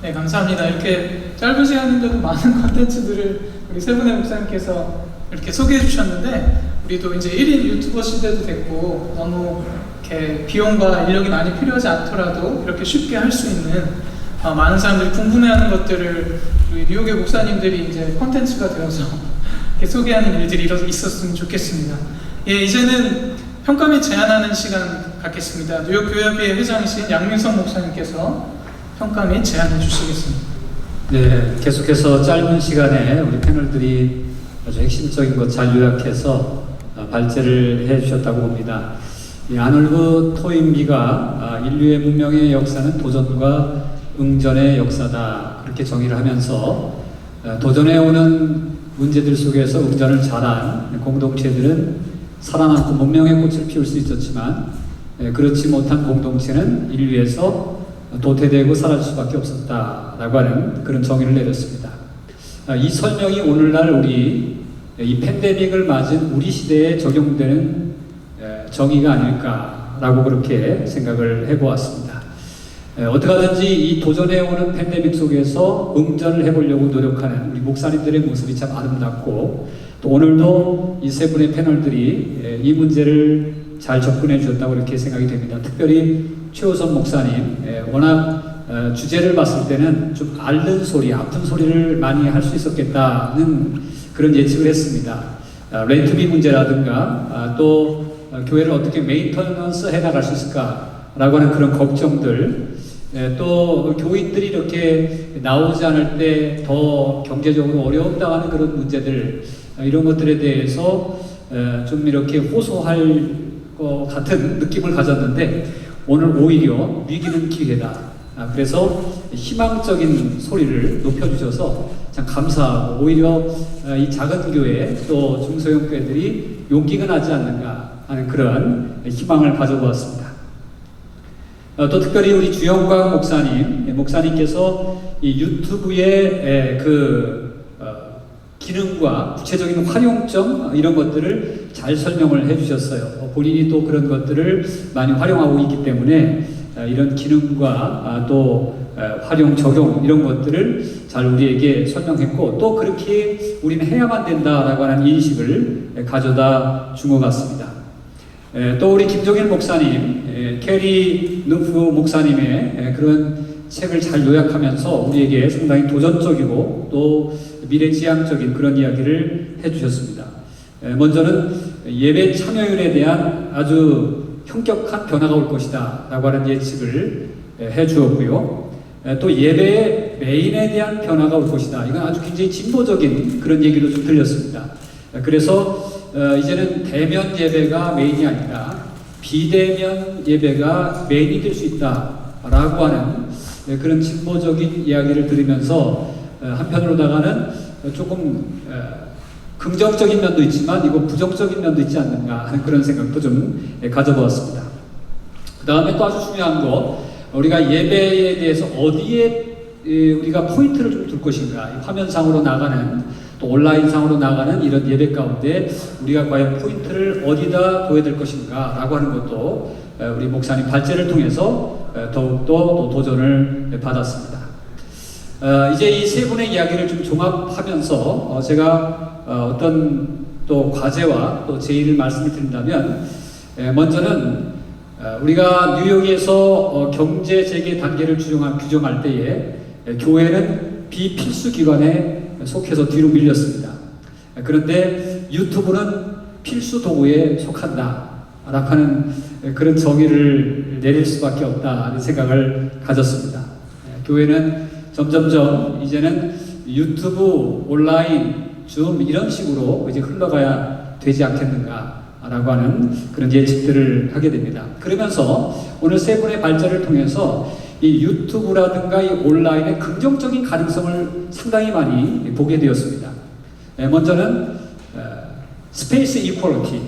네, 감사합니다. 이렇게 짧은 시간인데도 많은 콘텐츠들을 우리 세 분의 목사님께서 이렇게 소개해 주셨는데, 우리도 이제 1인 유튜버 시대도 됐고 너무 이렇게 비용과 인력이 많이 필요하지 않더라도 이렇게 쉽게 할 수 있는 많은 사람들이 궁금해하는 것들을 우리 뉴욕의 목사님들이 이제 콘텐츠가 되어서 이렇게 소개하는 일들이 있었으면 좋겠습니다. 예, 이제는 평가 및 제안하는 시간 갖겠습니다. 뉴욕 교회협의회 회장이신 양민성 목사님께서 평가 및 제안해 주시겠습니다. 네, 계속해서 짧은 시간에 우리 패널들이 아주 핵심적인 것 잘 요약해서 발제를 해주셨다고 봅니다. 이 아놀드 토인비가 인류의 문명의 역사는 도전과 응전의 역사다, 그렇게 정의를 하면서 도전해 오는 문제들 속에서 응전을 잘한 공동체들은 살아남고 문명의 꽃을 피울 수 있었지만 그렇지 못한 공동체는 인류에서 도태되고 사라질 수밖에 없었다라고 하는 그런 정의를 내렸습니다. 이 설명이 오늘날 우리 이 팬데믹을 맞은 우리 시대에 적용되는 정의가 아닐까라고 그렇게 생각을 해보았습니다. 어떻게 하든지 이 도전해오는 팬데믹 속에서 응전을 해보려고 노력하는 우리 목사님들의 모습이 참 아름답고, 또 오늘도 이 세 분의 패널들이 이 문제를 잘 접근해 주셨다고 이렇게 생각이 됩니다. 특별히 최호선 목사님, 워낙 주제를 봤을 때는 좀 앓는 소리, 아픈 소리를 많이 할 수 있었겠다는 그런 예측을 했습니다. 렌트비 문제라든가 또 교회를 어떻게 메인터넌스 해나갈 수 있을까라고 하는 그런 걱정들, 또 교인들이 이렇게 나오지 않을 때 더 경제적으로 어려움당하는 그런 문제들, 이런 것들에 대해서 좀 이렇게 호소할 것 같은 느낌을 가졌는데, 오늘 오히려 위기는 기회다. 그래서 희망적인 소리를 높여주셔서 참 감사하고, 오히려 이 작은 교회 또 중소형 교회들이 용기가 나지 않는가 하는 그런 희망을 가져보았습니다. 또 특별히 우리 주영광 목사님께서 이 유튜브의 기능과 구체적인 활용점, 이런 것들을 잘 설명을 해주셨어요. 본인이 또 그런 것들을 많이 활용하고 있기 때문에 이런 기능과 또 활용, 적용, 이런 것들을 잘 우리에게 설명했고, 또 그렇게 우리는 해야만 된다라고 하는 인식을 가져다 준 것 같습니다. 또 우리 김종일 목사님, 캐리 누프 목사님의 그런 책을 잘 요약하면서 우리에게 상당히 도전적이고 또 미래지향적인 그런 이야기를 해주셨습니다. 먼저는 예배 참여율에 대한 아주 현격한 변화가 올 것이다 라고 하는 예측을 해주었고요. 또 예배의 메인에 대한 변화가 올 것이다. 이건 아주 굉장히 진보적인 그런 얘기도 좀 들렸습니다. 그래서 이제는 대면 예배가 메인이 아니라 비대면 예배가 메인이 될 수 있다라고 하는 그런 진보적인 이야기를 들으면서 한편으로다가는 조금 긍정적인 면도 있지만 이거 부정적인 면도 있지 않는가 하는 그런 생각도 좀 가져보았습니다. 그 다음에 또 아주 중요한 거, 우리가 예배에 대해서 어디에 우리가 포인트를 좀 둘 것인가, 화면상으로 나가는 또 온라인상으로 나가는 이런 예배 가운데 우리가 과연 포인트를 어디다 둬야 될 것인가 라고 하는 것도 우리 목사님 발제를 통해서 더욱더 도전을 받았습니다. 이제 이 세 분의 이야기를 좀 종합하면서 제가 어떤 또 과제와 또 제의를 말씀을 드린다면, 먼저는 우리가 뉴욕에서 경제 재개 단계를 규정할 때에 교회는 비필수 기관에 속해서 뒤로 밀렸습니다. 그런데 유튜브는 필수 도구에 속한다 라고 하는 그런 정의를 내릴 수밖에 없다는 생각을 가졌습니다. 교회는 점점점 이제는 유튜브, 온라인, 줌 이런 식으로 이제 흘러가야 되지 않겠는가 라고 하는 그런 예측들을 하게 됩니다. 그러면서 오늘 세 분의 발제를 통해서 이 유튜브라든가 이 온라인의 긍정적인 가능성을 상당히 많이 보게 되었습니다. 먼저는 스페이스 이퀄리티,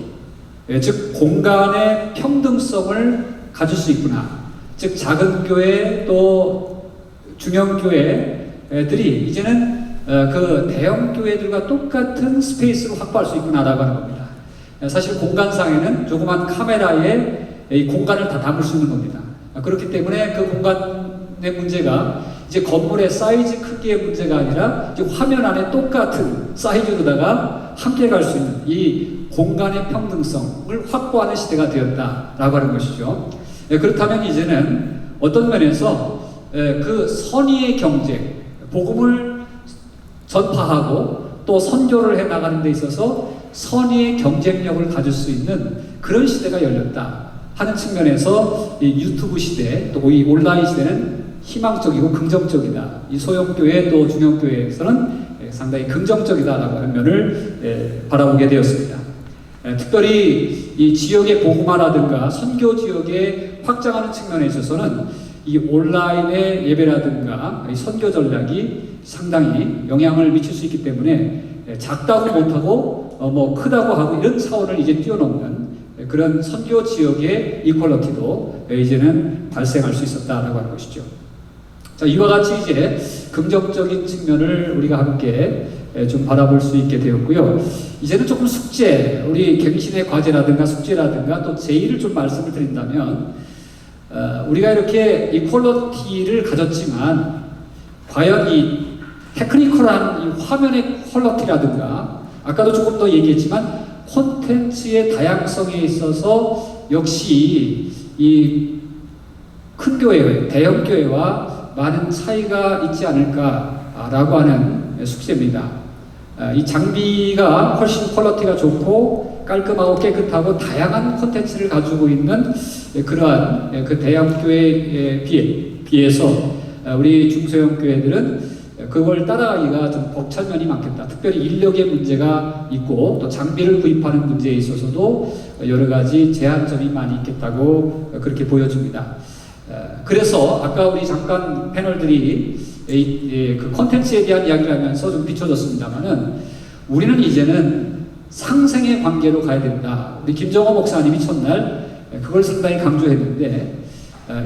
즉 공간의 평등성을 가질 수 있구나. 즉 작은 교회 또 중형 교회들이 이제는 그 대형 교회들과 똑같은 스페이스로 확보할 수 있구나라고 하는 겁니다. 사실 공간상에는 조그만 카메라에 이 공간을 다 담을 수 있는 겁니다. 그렇기 때문에 그 공간의 문제가 이제 건물의 사이즈 크기의 문제가 아니라 이제 화면 안에 똑같은 사이즈로다가 함께 갈 수 있는 이 공간의 평등성을 확보하는 시대가 되었다라고 하는 것이죠. 그렇다면 이제는 어떤 면에서 그 선의의 경쟁, 복음을 전파하고 또 선교를 해 나가는 데 있어서 선의의 경쟁력을 가질 수 있는 그런 시대가 열렸다 하는 측면에서 이 유튜브 시대 또 이 온라인 시대는 희망적이고 긍정적이다. 이 소형교회 또 중형교회에서는 상당히 긍정적이다라고 하는 면을 바라보게 되었습니다. 특별히 이 지역의 복음화라든가 선교 지역에 확장하는 측면에 있어서는 이 온라인의 예배라든가 이 선교 전략이 상당히 영향을 미칠 수 있기 때문에 작다고 못하고 뭐 크다고 하고 이런 차원을 이제 뛰어넘는 그런 선교 지역의 이퀄리티도 이제는 발생할 수 있었다라고 하는 것이죠. 자, 이와 같이 이제 긍정적인 측면을 우리가 함께 좀 바라볼 수 있게 되었고요. 이제는 조금 숙제, 우리 갱신의 과제라든가 숙제라든가 또 제의를 좀 말씀을 드린다면 우리가 이렇게 이퀄리티를 가졌지만 과연 이 테크니컬한 이 화면의 퀄리티라든가 아까도 조금 더 얘기했지만 콘텐츠의 다양성에 있어서 역시 이 큰 교회, 대형 교회와 많은 차이가 있지 않을까라고 하는 숙제입니다. 이 장비가 훨씬 퀄리티가 좋고 깔끔하고 깨끗하고 다양한 콘텐츠를 가지고 있는 그러한 그 대형 교회에 비해서 우리 중소형 교회들은 그걸 따라가기가 좀 벅찬 면이 많겠다. 특별히 인력의 문제가 있고 또 장비를 구입하는 문제에 있어서도 여러 가지 제한점이 많이 있겠다고 그렇게 보여집니다. 그래서 아까 우리 잠깐 패널들이 그 콘텐츠에 대한 이야기를 하면서 좀 비춰졌습니다만은 우리는 이제는 상생의 관계로 가야 된다. 우리 김정호 목사님이 첫날 그걸 상당히 강조했는데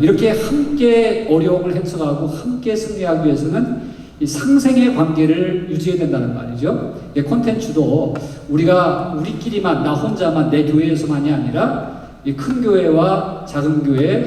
이렇게 함께 어려움을 헤쳐가고 함께 승리하기 위해서는 이 상생의 관계를 유지해야 된다는 말이죠. 콘텐츠도 우리가 우리끼리만 나 혼자만 내 교회에서만이 아니라 이 큰 교회와 작은 교회,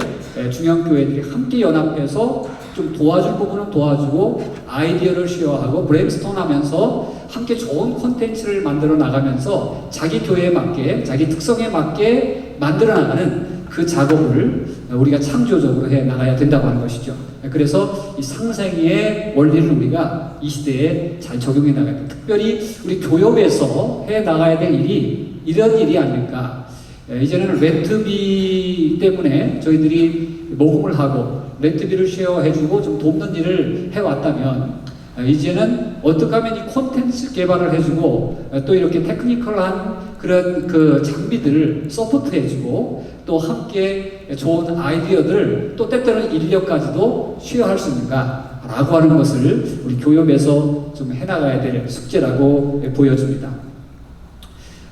중형 교회들이 함께 연합해서 좀 도와줄 부분은 도와주고 아이디어를 쉐어하고 브레인스톰하면서 함께 좋은 콘텐츠를 만들어 나가면서 자기 교회에 맞게 자기 특성에 맞게 만들어 나가는 그 작업을 우리가 창조적으로 해 나가야 된다고 하는 것이죠. 그래서 이 상생의 원리를 우리가 이 시대에 잘 적용해 나가야 됩니다. 특별히 우리 교역에서 해 나가야 될 일이 이런 일이 아닐까. 이제는 렌트비 때문에 저희들이 모금을 하고 렌트비를 쉐어해주고 좀 돕는 일을 해왔다면 이제는 어떻게 하면 이 콘텐츠 개발을 해주고 또 이렇게 테크니컬한 그런 그 장비들을 서포트해주고 또 함께 좋은 아이디어들 또 때때로는 인력까지도 쉐어할 수 있는가 라고 하는 것을 우리 교협에서 좀 해나가야 될 숙제라고 보여집니다.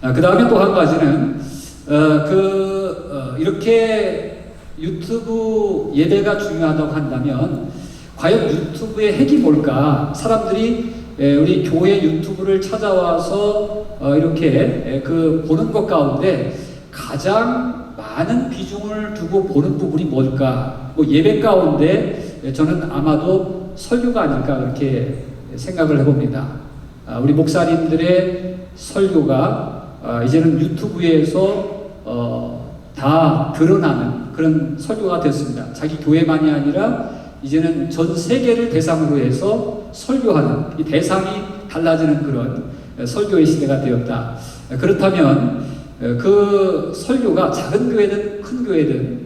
그 다음에 또 한 가지는 이렇게 유튜브 예배가 중요하다고 한다면 과연 유튜브의 핵이 뭘까? 사람들이 우리 교회 유튜브를 찾아와서 이렇게 보는 것 가운데 가장 많은 비중을 두고 보는 부분이 뭘까? 뭐 예배 가운데 저는 아마도 설교가 아닐까 그렇게 생각을 해봅니다. 우리 목사님들의 설교가 이제는 유튜브에서 다 드러나는 그런 설교가 됐습니다. 자기 교회만이 아니라 이제는 전 세계를 대상으로 해서 설교하는 이 대상이 달라지는 그런 설교의 시대가 되었다. 그렇다면 그 설교가 작은 교회든 큰 교회든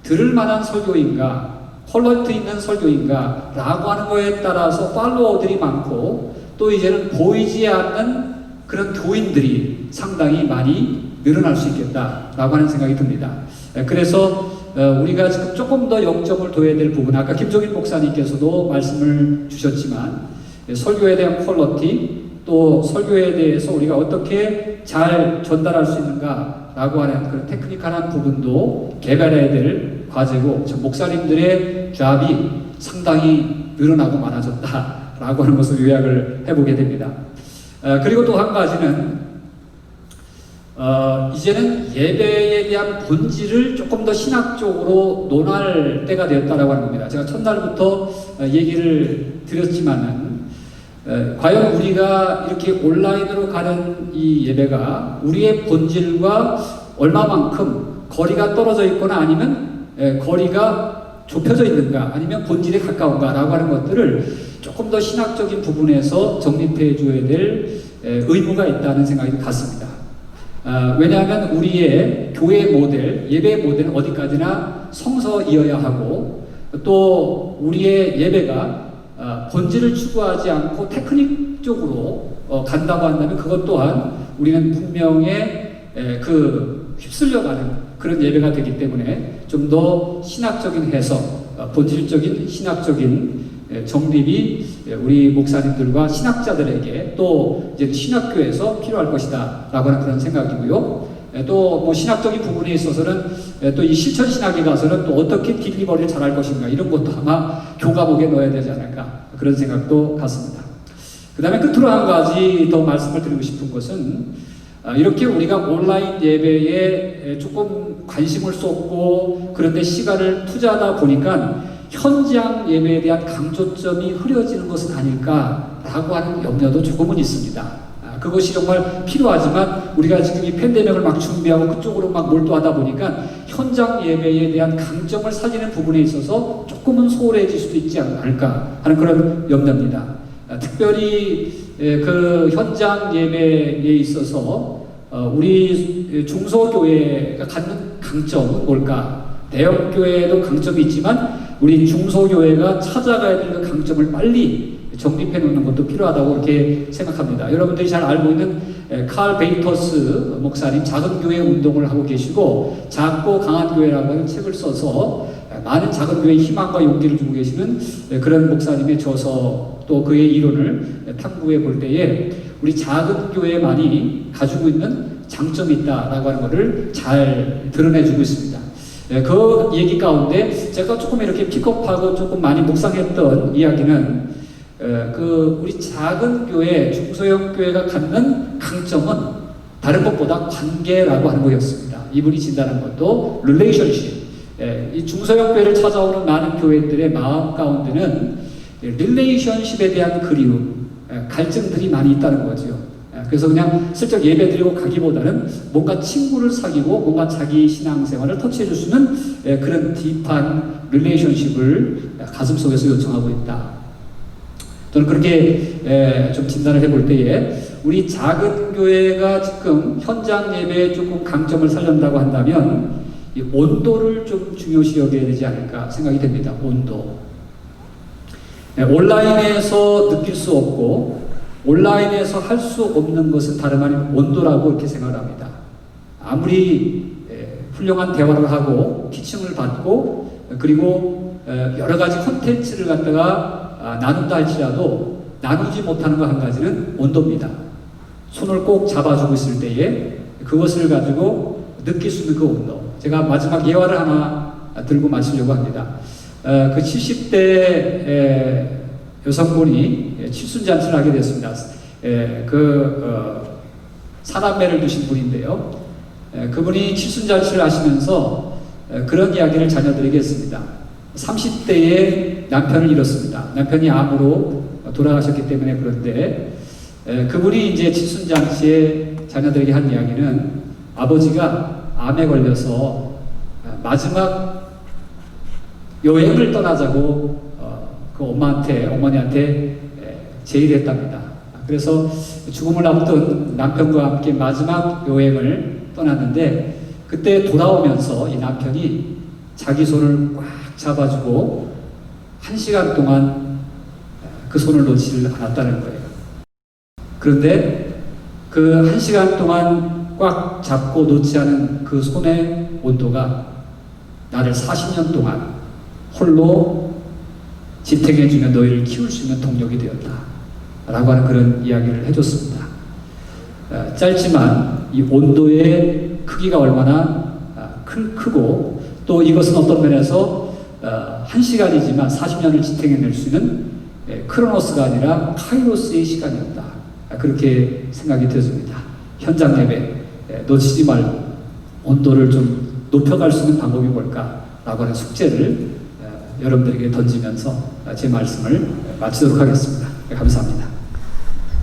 들을 만한 설교인가 퀄리티 있는 설교인가 라고 하는 거에 따라서 팔로워들이 많고 또 이제는 보이지 않는 그런 교인들이 상당히 많이 늘어날 수 있겠다라고 하는 생각이 듭니다. 그래서 우리가 지금 조금 더 영점을 둬야 될 부분, 아까 김종인 목사님께서도 말씀을 주셨지만 설교에 대한 퀄리티, 또 설교에 대해서 우리가 어떻게 잘 전달할 수 있는가라고 하는 그런 테크니컬한 부분도 개발해야 될 과제고, 목사님들의 잡이 상당히 늘어나고 많아졌다라고 하는 것을 요약을 해보게 됩니다. 그리고 또 한 가지는 이제는 예배에 대한 본질을 조금 더 신학적으로 논할 때가 되었다라고 하는 겁니다. 제가 첫날부터 얘기를 드렸지만은 과연 우리가 이렇게 온라인으로 가는 이 예배가 우리의 본질과 얼마만큼 거리가 떨어져 있거나 아니면 거리가 좁혀져 있는가, 아니면 본질에 가까운가 라고 하는 것들을 조금 더 신학적인 부분에서 정립해 줘야 될 의무가 있다는 생각이 같습니다. 왜냐하면 우리의 교회 모델, 예배 모델은 어디까지나 성서이어야 하고, 또 우리의 예배가 본질을 추구하지 않고 테크닉 쪽으로 간다고 한다면 그것 또한 우리는 분명히 휩쓸려가는 그런 예배가 되기 때문에 좀 더 신학적인 해석, 본질적인 신학적인 정립이 우리 목사님들과 신학자들에게 또 이제 신학교에서 필요할 것이다 라고 하는 그런 생각이고요. 또 뭐 신학적인 부분에 있어서는 또 이 실천 신학에 가서는 또 어떻게 딜리버리를 잘할 것인가, 이런 것도 아마 교과목에 넣어야 되지 않을까, 그런 생각도 같습니다. 그 다음에 끝으로 한 가지 더 말씀을 드리고 싶은 것은, 이렇게 우리가 온라인 예배에 조금 관심을 쏟고 그런데 시간을 투자하다 보니까 현장 예배에 대한 강조점이 흐려지는 것은 아닐까라고 하는 염려도 조금은 있습니다. 그것이 정말 필요하지만 우리가 지금 이 팬데믹을 막 준비하고 그쪽으로 막 몰두하다 보니까 현장 예배에 대한 강점을 살리는 부분에 있어서 조금은 소홀해질 수도 있지 않을까 하는 그런 염려입니다. 특별히 그 현장 예배에 있어서 우리 중소교회가 갖는 강점은 뭘까? 대형교회에도 강점이 있지만 우리 중소교회가 찾아가야 될 그 강점을 빨리 정립해 놓는 것도 필요하다고 이렇게 생각합니다. 여러분들이 잘 알고 있는 칼 베이터스 목사님, 작은 교회 운동을 하고 계시고 작고 강한 교회라고 하는 책을 써서 많은 작은 교회에 희망과 용기를 주고 계시는 그런 목사님의 저서, 또 그의 이론을 탐구해 볼 때에 우리 작은 교회만이 가지고 있는 장점이 있다라고 하는 것을 잘 드러내주고 있습니다. 그 얘기 가운데 제가 조금 이렇게 픽업하고 조금 많이 묵상했던 이야기는 우리 작은 교회, 중소형 교회가 갖는 강점은 다른 것보다 관계라고 하는 거였습니다. 이분이 진단한 것도 릴레이션십. 이 중소형 교회를 찾아오는 많은 교회들의 마음 가운데는 릴레이션십에 대한 그리움, 갈증들이 많이 있다는 거죠. 그래서 그냥 슬쩍 예배 드리고 가기보다는 뭔가 친구를 사귀고 뭔가 자기 신앙생활을 터치해 줄 수 있는 그런 딥한 릴레이션십을 가슴속에서 요청하고 있다. 저는 그렇게 좀 진단을 해볼 때에 우리 작은 교회가 지금 현장 예배에 조금 강점을 살린다고 한다면 이 온도를 좀 중요시 여겨야 되지 않을까 생각이 됩니다. 온도. 온라인에서 느낄 수 없고 온라인에서 할 수 없는 것은 다름 아닌 온도라고 이렇게 생각을 합니다. 아무리 훌륭한 대화를 하고 피칭을 받고 그리고 여러 가지 콘텐츠를 갖다가 나눈다 할지라도 나누지 못하는 것 한 가지는 온도입니다. 손을 꼭 잡아주고 있을 때에 그것을 가지고 느낄 수 있는 그 온도. 제가 마지막 예화를 하나 들고 마치려고 합니다. 그 70대 여성분이 칠순잔치를 하게 됐습니다. 사남매를 두신 분인데요. 그분이 칠순잔치를 하시면서 그런 이야기를 자녀들에게 했습니다. 30대에 남편을 잃었습니다. 남편이 암으로 돌아가셨기 때문에. 그런데 그분이 이제 칠순잔치에 자녀들에게 한 이야기는 아버지가 암에 걸려서 마지막 여행을 떠나자고 그 어머니한테 제의했답니다. 그래서 죽음을 앞둔 남편과 함께 마지막 여행을 떠났는데 그때 돌아오면서 이 남편이 자기 손을 꽉 잡아주고 1시간 동안 그 손을 놓지 않았다는 거예요. 그런데 그 1시간 동안 꽉 잡고 놓지 않은 그 손의 온도가 나를 40년 동안 홀로 지탱해주며 너희를 키울 수 있는 동력이 되었다 라고 하는 그런 이야기를 해줬습니다. 짧지만 이 온도의 크기가 얼마나 크고 또 이것은 어떤 면에서 1시간이지만 40년을 지탱해낼 수 있는 크로노스가 아니라 카이로스의 시간이었다. 그렇게 생각이 되어집니다. 현장 예배 놓치지 말고 온도를 좀 높여갈 수 있는 방법이 뭘까라고 하는 숙제를 여러분들에게 던지면서 제 말씀을 마치도록 하겠습니다. 감사합니다.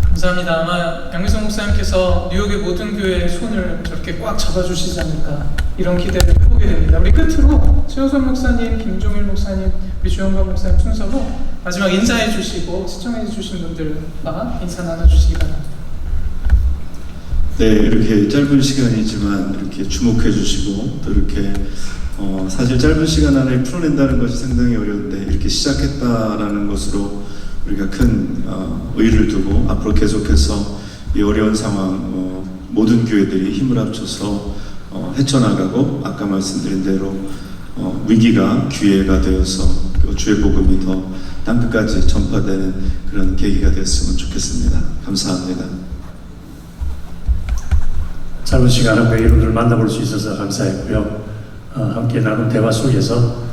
감사합니다. 아마 양민성 목사님께서 뉴욕의 모든 교회의 손을 저렇게 꽉 잡아주시지 않을까 이런 기대를 해보게 됩니다. 우리 끝으로 최호선 목사님, 김종일 목사님, 우리 주영관 목사님 순서로 마지막 인사해 주시고 시청해 주신 분들과 인사 나눠주시기 바랍니다. 네, 이렇게 짧은 시간이지만 이렇게 주목해 주시고 또 이렇게 사실 짧은 시간 안에 풀어낸다는 것이 상당히 어려운데 이렇게 시작했다라는 것으로 우리가 큰 의의를 두고 앞으로 계속해서 이 어려운 상황 모든 교회들이 힘을 합쳐서 헤쳐나가고 아까 말씀드린 대로 위기가 기회가 되어서 주의 복음이 더 땅끝까지 전파되는 그런 계기가 되었으면 좋겠습니다. 감사합니다. 짧은 시간에 여러분들 만나볼 수 있어서 감사했고요. 함께 나눈 대화 속에서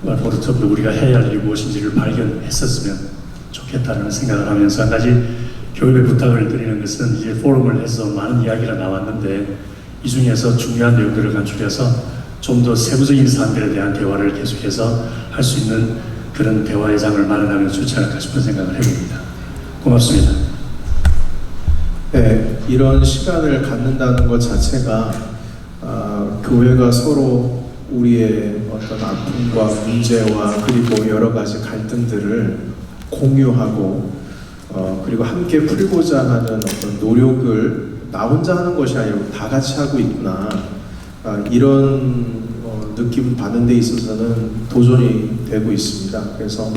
포르토블 우리가 해야 할 일이 무엇인지를 발견했었으면 좋겠다는 생각을 하면서 한 가지 교육의 부탁을 드리는 것은 이제 포럼을 해서 많은 이야기가 나왔는데 이 중에서 중요한 내용들을 간추려서 좀 더 세부적인 사안들에 대한 대화를 계속해서 할 수 있는 그런 대화의 장을 마련하면 좋지 않을까 싶은 생각을 해봅니다. 고맙습니다. 네, 이런 시간을 갖는다는 것 자체가 교회가 서로 우리의 어떤 아픔과 문제와 그리고 여러 가지 갈등들을 공유하고 그리고 함께 풀고자 하는 어떤 노력을 나 혼자 하는 것이 아니고 다 같이 하고 있구나 이런 느낌 받는 데 있어서는 도전이 되고 있습니다. 그래서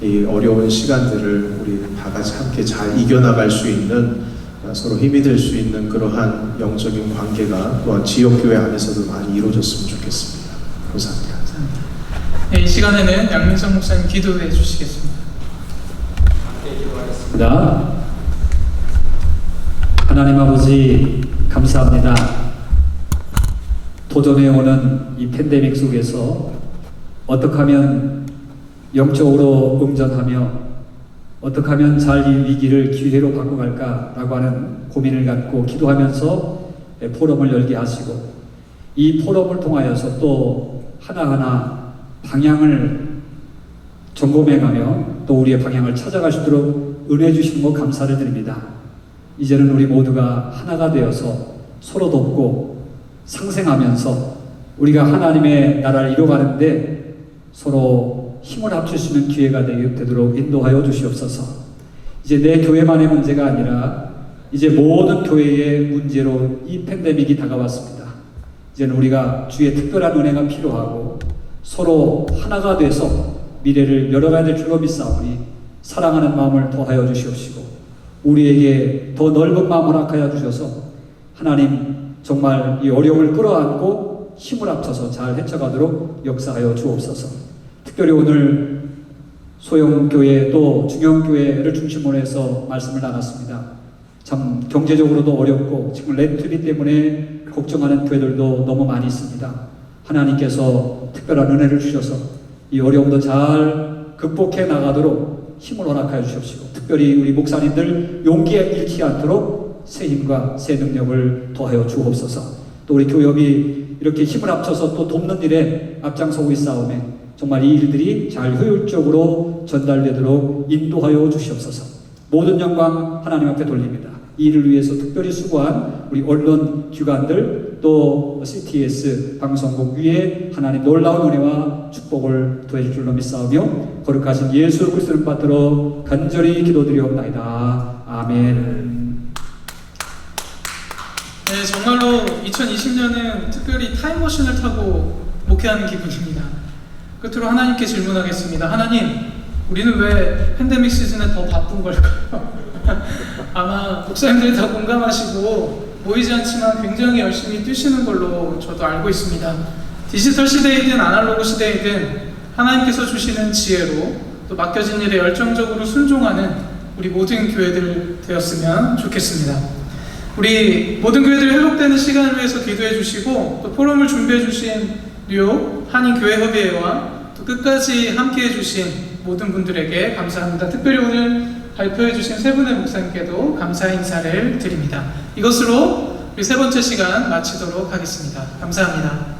이 어려운 시간들을 우리 다 같이 함께 잘 이겨나갈 수 있는 서로 힘이 될 수 있는 그러한 영적인 관계가 또한 지역교회 안에서도 많이 이루어졌으면 좋겠습니다. 감사합니다. 네, 이 시간에는 양민성 목사님 기도해 주시겠습니다. 하나님 아버지 감사합니다. 도전해오는 이 팬데믹 속에서 어떻게 하면 영적으로 응전하며 어떻게 하면 잘 이 위기를 기회로 바꿔갈까라고 하는 고민을 갖고 기도하면서 포럼을 열게 하시고 이 포럼을 통하여서 또 하나하나 방향을 점검해가며 또 우리의 방향을 찾아갈 수 있도록 은혜 주시는 것 감사를 드립니다. 이제는 우리 모두가 하나가 되어서 서로 돕고 상생하면서 우리가 하나님의 나라를 이뤄가는데 서로 힘을 합칠 수 있는 기회가 되도록 인도하여 주시옵소서. 이제 내 교회만의 문제가 아니라 이제 모든 교회의 문제로 이 팬데믹이 다가왔습니다. 이제는 우리가 주의 특별한 은혜가 필요하고 서로 하나가 돼서 미래를 열어가야 될 줄로 믿사오니 사랑하는 마음을 더하여 주시옵시고 우리에게 더 넓은 마음을 허락하여 주셔서 하나님 정말 이 어려움을 끌어안고 힘을 합쳐서 잘 헤쳐가도록 역사하여 주옵소서. 특별히 오늘 소형교회 또 중형교회를 중심으로 해서 말씀을 나눴습니다. 참 경제적으로도 어렵고 지금 렌트비 때문에 걱정하는 교회들도 너무 많이 있습니다. 하나님께서 특별한 은혜를 주셔서 이 어려움도 잘 극복해 나가도록 힘을 허락하여 주십시오. 특별히 우리 목사님들 용기에 잃지 않도록 새 힘과 새 능력을 더하여 주옵소서. 또 우리 교협이 이렇게 힘을 합쳐서 또 돕는 일에 앞장서고 있사오매 정말 이 일들이 잘 효율적으로 전달되도록 인도하여 주시옵소서. 모든 영광 하나님 앞에 돌립니다. 이 일을 위해서 특별히 수고한 우리 언론 기관들 또 CTS 방송국 위에 하나님 놀라운 은혜와 축복을 더해줄 줄로 믿사오며 거룩하신 예수 그리스도를 받들어 간절히 기도드리옵나이다. 아멘. 네, 정말로 2020년은 특별히 타임머신을 타고 목회하는 기분입니다. 끝으로 하나님께 질문하겠습니다. 하나님, 우리는 왜 팬데믹 시즌에 더 바쁜 걸까요? 아마 목사님들이 다 공감하시고 모이지 않지만 굉장히 열심히 뛰시는 걸로 저도 알고 있습니다. 디지털 시대이든 아날로그 시대이든 하나님께서 주시는 지혜로 또 맡겨진 일에 열정적으로 순종하는 우리 모든 교회들 되었으면 좋겠습니다. 우리 모든 교회들 회복되는 시간을 위해서 기도해 주시고 또 포럼을 준비해 주신 뉴욕 한인교회협의회와 또 끝까지 함께 해주신 모든 분들에게 감사합니다. 특별히 오늘 발표해 주신 세 분의 목사님께도 감사 인사를 드립니다. 이것으로 우리 세 번째 시간 마치도록 하겠습니다. 감사합니다.